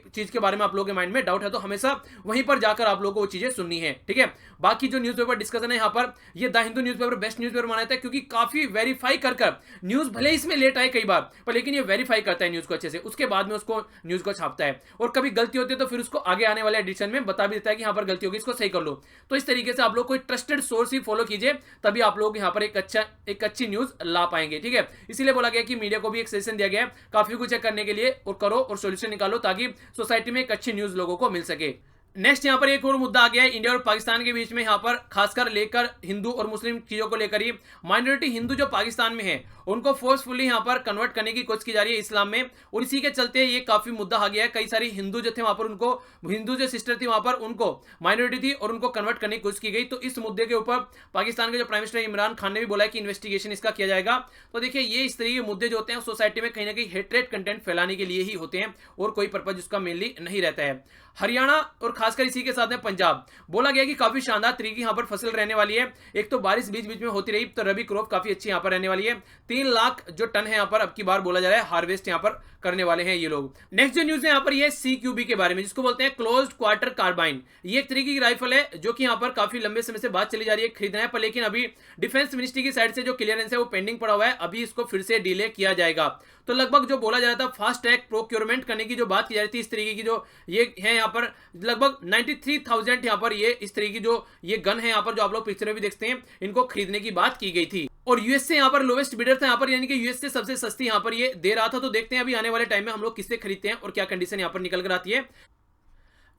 चीज के बारे में आप लोगों के माइंड में डाउट है तो हमेशा वहीं पर जाकर आप लोगों को वो चीजें सुननी है, ठीक है। बाकी जो न्यूज़पेपर डिस्कशन है यहाँ पर, ये the Hindu newspaper best newspaper माना जाता है क्योंकि काफी वेरीफाई कर न्यूज भले इसमें लेट आए कई बार, पर लेकिन ये वेरीफाई करता है न्यूज को अच्छे से, उसके बाद में उसको न्यूज को छापता है। और कभी गलती होती है तो फिर उसको आगे आने वाले एडिशन में बता भी देता है कि यहाँ पर गलती होगी, इसको सही कर लो। तो इस तरीके से आप लोग कोई ट्रस्टेड सोर्स ही फॉलो कीजिए, तभी आप लोग यहाँ पर एक अच्छी न्यूज ला पाएंगे, ठीक है। इसीलिए बोला गया कि मीडिया को भी एक सजेशन दिया गया है काफी कुछ करने के लिए, और करो और सोल्यूशन निकालो ताकि सोसाइटी में एक अच्छी न्यूज लोगों को मिल सके। नेक्स्ट यहाँ पर एक और मुद्दा आ गया है इंडिया और पाकिस्तान के बीच में, यहाँ पर खासकर लेकर हिंदू और मुस्लिम चीजों को लेकर ही। माइनॉरिटी हिंदू जो पाकिस्तान में है उनको फोर्सफुली यहाँ पर कन्वर्ट करने की कोशिश की जा रही है इस्लाम में, और इसी के चलते ये काफी मुद्दा आ गया है। कई सारी हिंदू जो थे वहां पर, उनको हिंदू जो सिस्टर थी वहां पर उनको माइनॉरिटी थी और उनको कन्वर्ट करने की कोशिश की गई। तो इस मुद्दे के ऊपर पाकिस्तान के जो प्राइम मिनिस्टर इमरान खान ने भी बोला है कि इन्वेस्टिगेशन इसका किया जाएगा। तो देखिए ये इस तरीके के मुद्दे जो होते हैं सोसाइटी में कहीं ना कहीं हेट्रेड कंटेंट फैलाने के लिए ही होते हैं और कोई पर्पज उसका मेनली नहीं रहता है। हरियाणा और खासकर इसी के साथ में पंजाब, बोला गया कि काफी शानदार तरीके यहाँ पर फसल रहने वाली है। एक तो बारिश बीच बीच में होती रही तो रबी क्रॉप काफी अच्छी यहाँ पर रहने वाली है। 3 लाख जो टन है यहाँ पर अब की बार बोला जा रहा है हार्वेस्ट यहाँ पर करने वाले हैं ये लोग। नेक्स्ट जो न्यूज है यहाँ पर ये CQB के बारे में, जिसको बोलते हैं क्लोज्ड क्वार्टर कार्बाइन। ये एक तरीके की राइफल है जो कि यहाँ पर काफी लंबे समय से बात चली जा रही है खरीदना है, पर लेकिन अभी डिफेंस मिनिस्ट्री की साइड से जो क्लियरेंस है वो पेंडिंग पड़ा हुआ है, अभी इसको फिर से डिले किया जाएगा। तो लगभग जो बोला जा रहा था फास्ट ट्रैक प्रोक्योरमेंट करने की जो बात की जा रही थी, इस तरीके की जो ये है यहाँ पर लगभग 93,000 यहाँ पर ये इस तरीके की जो ये गन है यहाँ पर जो आप लोग पिक्चर में भी देखते हैं, इनको खरीदने की बात की गई थी। और यूएस से यहाँ पर लोवेस्ट बिडर था यहाँ पर, यानी कि यूएस से सबसे सस्ती यहाँ पर ये दे रहा था। तो देखते हैं अभी आने वाले टाइम में हम लोग किससे खरीदते हैं और क्या कंडीशन यहाँ पर निकल कर आती है।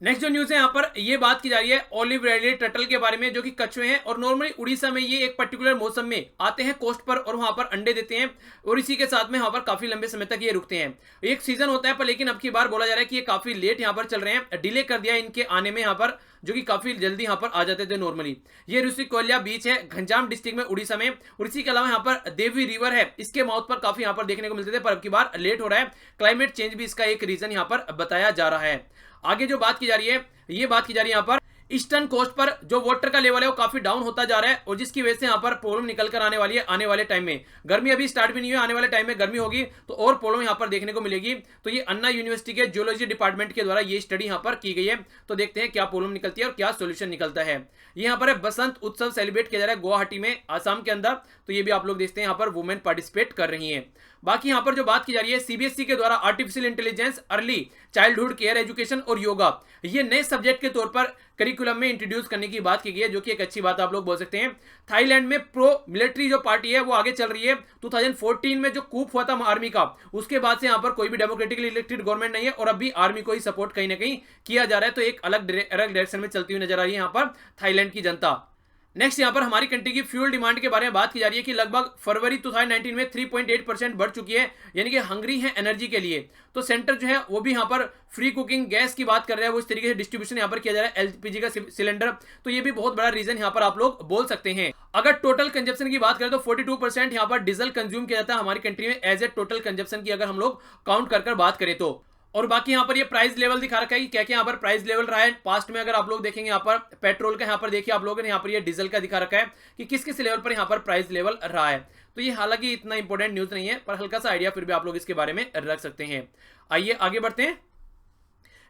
नेक्स्ट जो न्यूज है यहाँ पर ये बात की जा रही है ऑलिव रिडले टर्टल के बारे में, जो कि कछुए हैं और नॉर्मली उड़ीसा में ये एक पर्टिकुलर मौसम में आते हैं कोस्ट पर और वहां पर अंडे देते हैं और इसी के साथ में यहाँ पर काफी लंबे समय तक ये रुकते हैं। एक सीजन होता है पर लेकिन अब की बार बोला जा रहा है कि ये काफी लेट यहाँ पर चल रहे हैं, डिले कर दिया इनके आने में यहाँ पर, जो कि काफी जल्दी यहाँ पर आ जाते थे नॉर्मली। ये ऋषिकोल्या बीच है घंजाम डिस्ट्रिक्ट में उड़ीसा में, और इसी के अलावा यहाँ पर देवी रिवर है, इसके माउथ पर काफी यहाँ पर देखने को मिलते थे, पर अब की बार लेट हो रहा है। क्लाइमेट चेंज भी इसका एक रीजन यहाँ पर बताया जा रहा है। आगे जो बात की जा रही है ये बात की जा रही है यहाँ पर ईस्टर्न कोस्ट पर जो वाटर का लेवल है वो काफी डाउन होता जा रहा है, और जिसकी वजह से यहाँ पर प्रॉब्लम निकल कर आने वाली है आने वाले टाइम में। गर्मी अभी स्टार्ट भी नहीं हुई, आने वाले टाइम में गर्मी होगी तो और प्रॉब्लम यहाँ पर देखने को मिलेगी। तो ये अन्ना यूनिवर्सिटी के जियोलॉजी डिपार्टमेंट के द्वारा ये स्टडी यहाँ पर की गई है। तो देखते हैं क्या प्रॉब्लम निकलती है और क्या सोल्यूशन निकलता है। यहाँ पर बसंत उत्सव सेलिब्रेट किया जा रहा है गुवाहाटी में आसाम के अंदर, तो ये भी आप लोग देखते हैं यहाँ पर वुमेन पार्टिसिपेट कर रही है। बाकी यहाँ पर जो बात की जा रही है सीबीएसई के द्वारा artificial intelligence, early childhood care education और योगा ये नए सब्जेक्ट के तौर पर करिकुलम में इंट्रोड्यूस करने की बात की गई है, जो कि एक अच्छी बात आप लोग बोल सकते हैं। थाईलैंड में प्रो मिलिट्री जो पार्टी है वो आगे चल रही है। 2014 में जो कूप हुआ था आर्मी का, उसके बाद से यहाँ पर कोई भी डेमोक्रेटिकली इलेक्टेड गवर्नमेंट नहीं है और अभी आर्मी को ही सपोर्ट कहीं ना कहीं किया जा रहा है। तो एक अलग डायरेक्शन में चलती हुई नजर आ रही है यहाँ पर थाईलैंड की जनता। नेक्स्ट यहाँ पर हमारी कंट्री की फ्यूल डिमांड के बारे में बात की जा रही है कि लगभग फरवरी 2019 में 3.8% बढ़ चुकी है, यानी कि हंगरी है एनर्जी के लिए। तो सेंटर जो है वो भी यहाँ पर फ्री कुकिंग गैस की बात कर रहा है, वो इस तरीके से डिस्ट्रीब्यूशन यहाँ पर किया जा रहा है एलपीजी का सिलेंडर। तो ये भी बहुत बड़ा रीजन यहाँ पर आप लोग बोल सकते हैं। अगर टोटल कंजप्शन की बात करें तो 42% यहाँ पर डीजल कंज्यूम किया जाता है हमारी कंट्री में एज ए टोटल कंजप्शन की अगर हम लोग काउंट कर बात करें तो। और बाकी यहाँ पर ये प्राइस लेवल दिखा रखा है कि क्या क्या यहाँ पर प्राइस लेवल रहा है पास्ट में। अगर आप लोग देखेंगे यहाँ पर पेट्रोल का यहाँ पर देखिए आप लोगों ने यहाँ पर ये डीजल का दिखा रखा है कि किस किस लेवल पर यहाँ पर प्राइस लेवल रहा है। तो ये हालांकि इतना इंपॉर्टेंट न्यूज नहीं है, पर हल्का सा आइडिया फिर भी आप लोग इसके बारे में रख सकते हैं। आइए आगे बढ़ते हैं।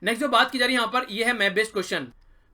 नेक्स्ट जो बात की जा रही है यहाँ पर ये है मैप बेस्ड क्वेश्चन।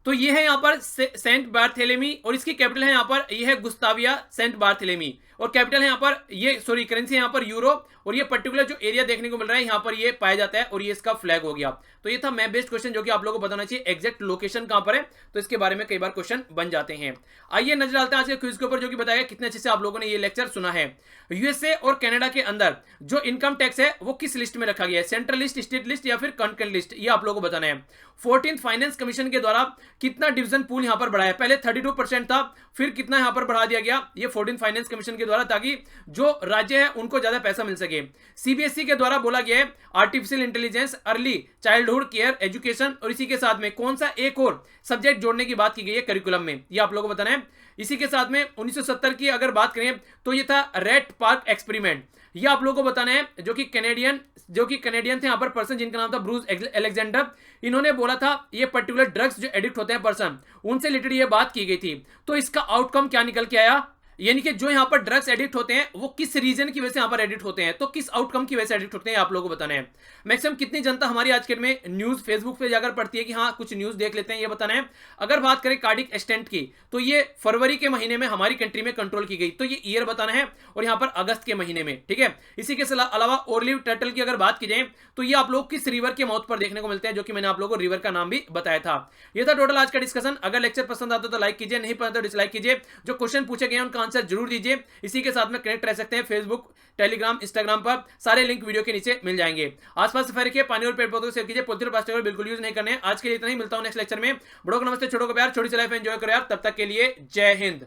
तो ये है यहाँ पर सेंट बार्थेलेमी और इसकी कैपिटल है यहाँ पर ये है गुस्ताविया सेंट बार्थेलेमी और कैपिटल है यहाँ पर ये सॉरी करेंसी है यहाँ पर यूरो और ये पर्टिकुलर जो एरिया देखने को मिल रहा है यहाँ पर ये पाया जाता है और ये इसका फ्लैग हो गया। तो ये था मैप बेस्ड क्वेश्चन जो कि आप लोगों को बताना चाहिए एग्जैक्ट लोकेशन कहां पर है, तो इसके बारे में कई बार क्वेश्चन बन जाते हैं। आइए नजर डालते हैं आज के क्विज के ऊपर जो कि बताया कितने अच्छे से आप लोगों ने ये लेक्चर सुना है। यूएसए और कनाडा के अंदर जो इनकम टैक्स है वो किस लिस्ट में रखा गया है, सेंट्रल लिस्ट, स्टेट लिस्ट या फिर कंकरेंट लिस्ट, ये आप लोगों को बताना है। 14th फाइनेंस कमीशन के द्वारा कितना डिवीजन पूल यहां पर बढ़ाया, पहले 32% था फिर कितना यहां पर बढ़ा दिया गया ये 14th फाइनेंस कमीशन के द्वारा, ताकि जो राज्य है उनको ज्यादा पैसा मिल सके। सीबीएसई के द्वारा बोला गया है artificial intelligence, early childhood care education और इसी के साथ में कौन सा एक और सब्जेक्ट जोड़ने की बात की गई है करिकुलम में, ये आप लोगों को बताना है। इसी के साथ में 1970 की अगर बात करें तो ये था रेट पार्क एक्सपेरिमेंट, ये आप लोगों को बताना है, जो कि कैनेडियन थे यहाँ पर पर्सन जिनका नाम था ब्रूस अलेक्जेंडर। इन्होंने बोला था ये पर्टिकुलर ड्रग्स जो एडिक्ट होते हैं पर्सन उनसे रिलेटेड ये बात की गई थी। तो इसका आउटकम क्या निकल के आया, यानी कि जो यहाँ पर ड्रग्स एडिक्ट होते हैं वो किस रीजन की वजह से यहाँ पर एडिक्ट होते हैं, तो किस आउटकम की वजह से एडिक्ट होते हैं आप लोगों को बताना है। मैक्सिमम कितनी जनता हमारी आज के में न्यूज फेसबुक पे जाकर पढ़ती है कि हाँ कुछ न्यूज देख लेते हैं, ये बताना है। अगर बात करें कार्डिक स्टेंट की तो ये फरवरी के महीने में हमारी कंट्री में कंट्रोल की गई, तो ये ईयर बताना है और यहाँ पर अगस्त के महीने में, ठीक है। इसी के अलावा ओरलिव टर्टल की अगर बात की जाए तो ये आप लोग किस रिवर के माउथ पर देखने को मिलते हैं, जो कि मैंने आप लोगों को रिवर का नाम भी बताया था। ये था टोटल आज का डिस्कशन। अगर लेक्चर पसंद आता तो लाइक कीजिए, नहीं पसंद तो डिसलाइक कीजिए। जो क्वेश्चन पूछे गए उनका आंसर जरूर दीजिए। इसी के साथ में कनेक्ट रह सकते हैं फेसबुक, टेलीग्राम, इंस्टाग्राम पर, सारे लिंक वीडियो के नीचे मिल जाएंगे। आसपास सफाई रखिए, पानी और पेड़ पौधों को सेव कीजिए, पॉलिथीन और प्लास्टिक बिल्कुल यूज नहीं करने। आज के लिए इतना ही, मिलता हूं नेक्स्ट लेक्चर में। बड़ों को नमस्ते, छोटों को प्यार, छोटी सी लाइफ एंजॉय करो यार। तब तक के लिए जय हिंद।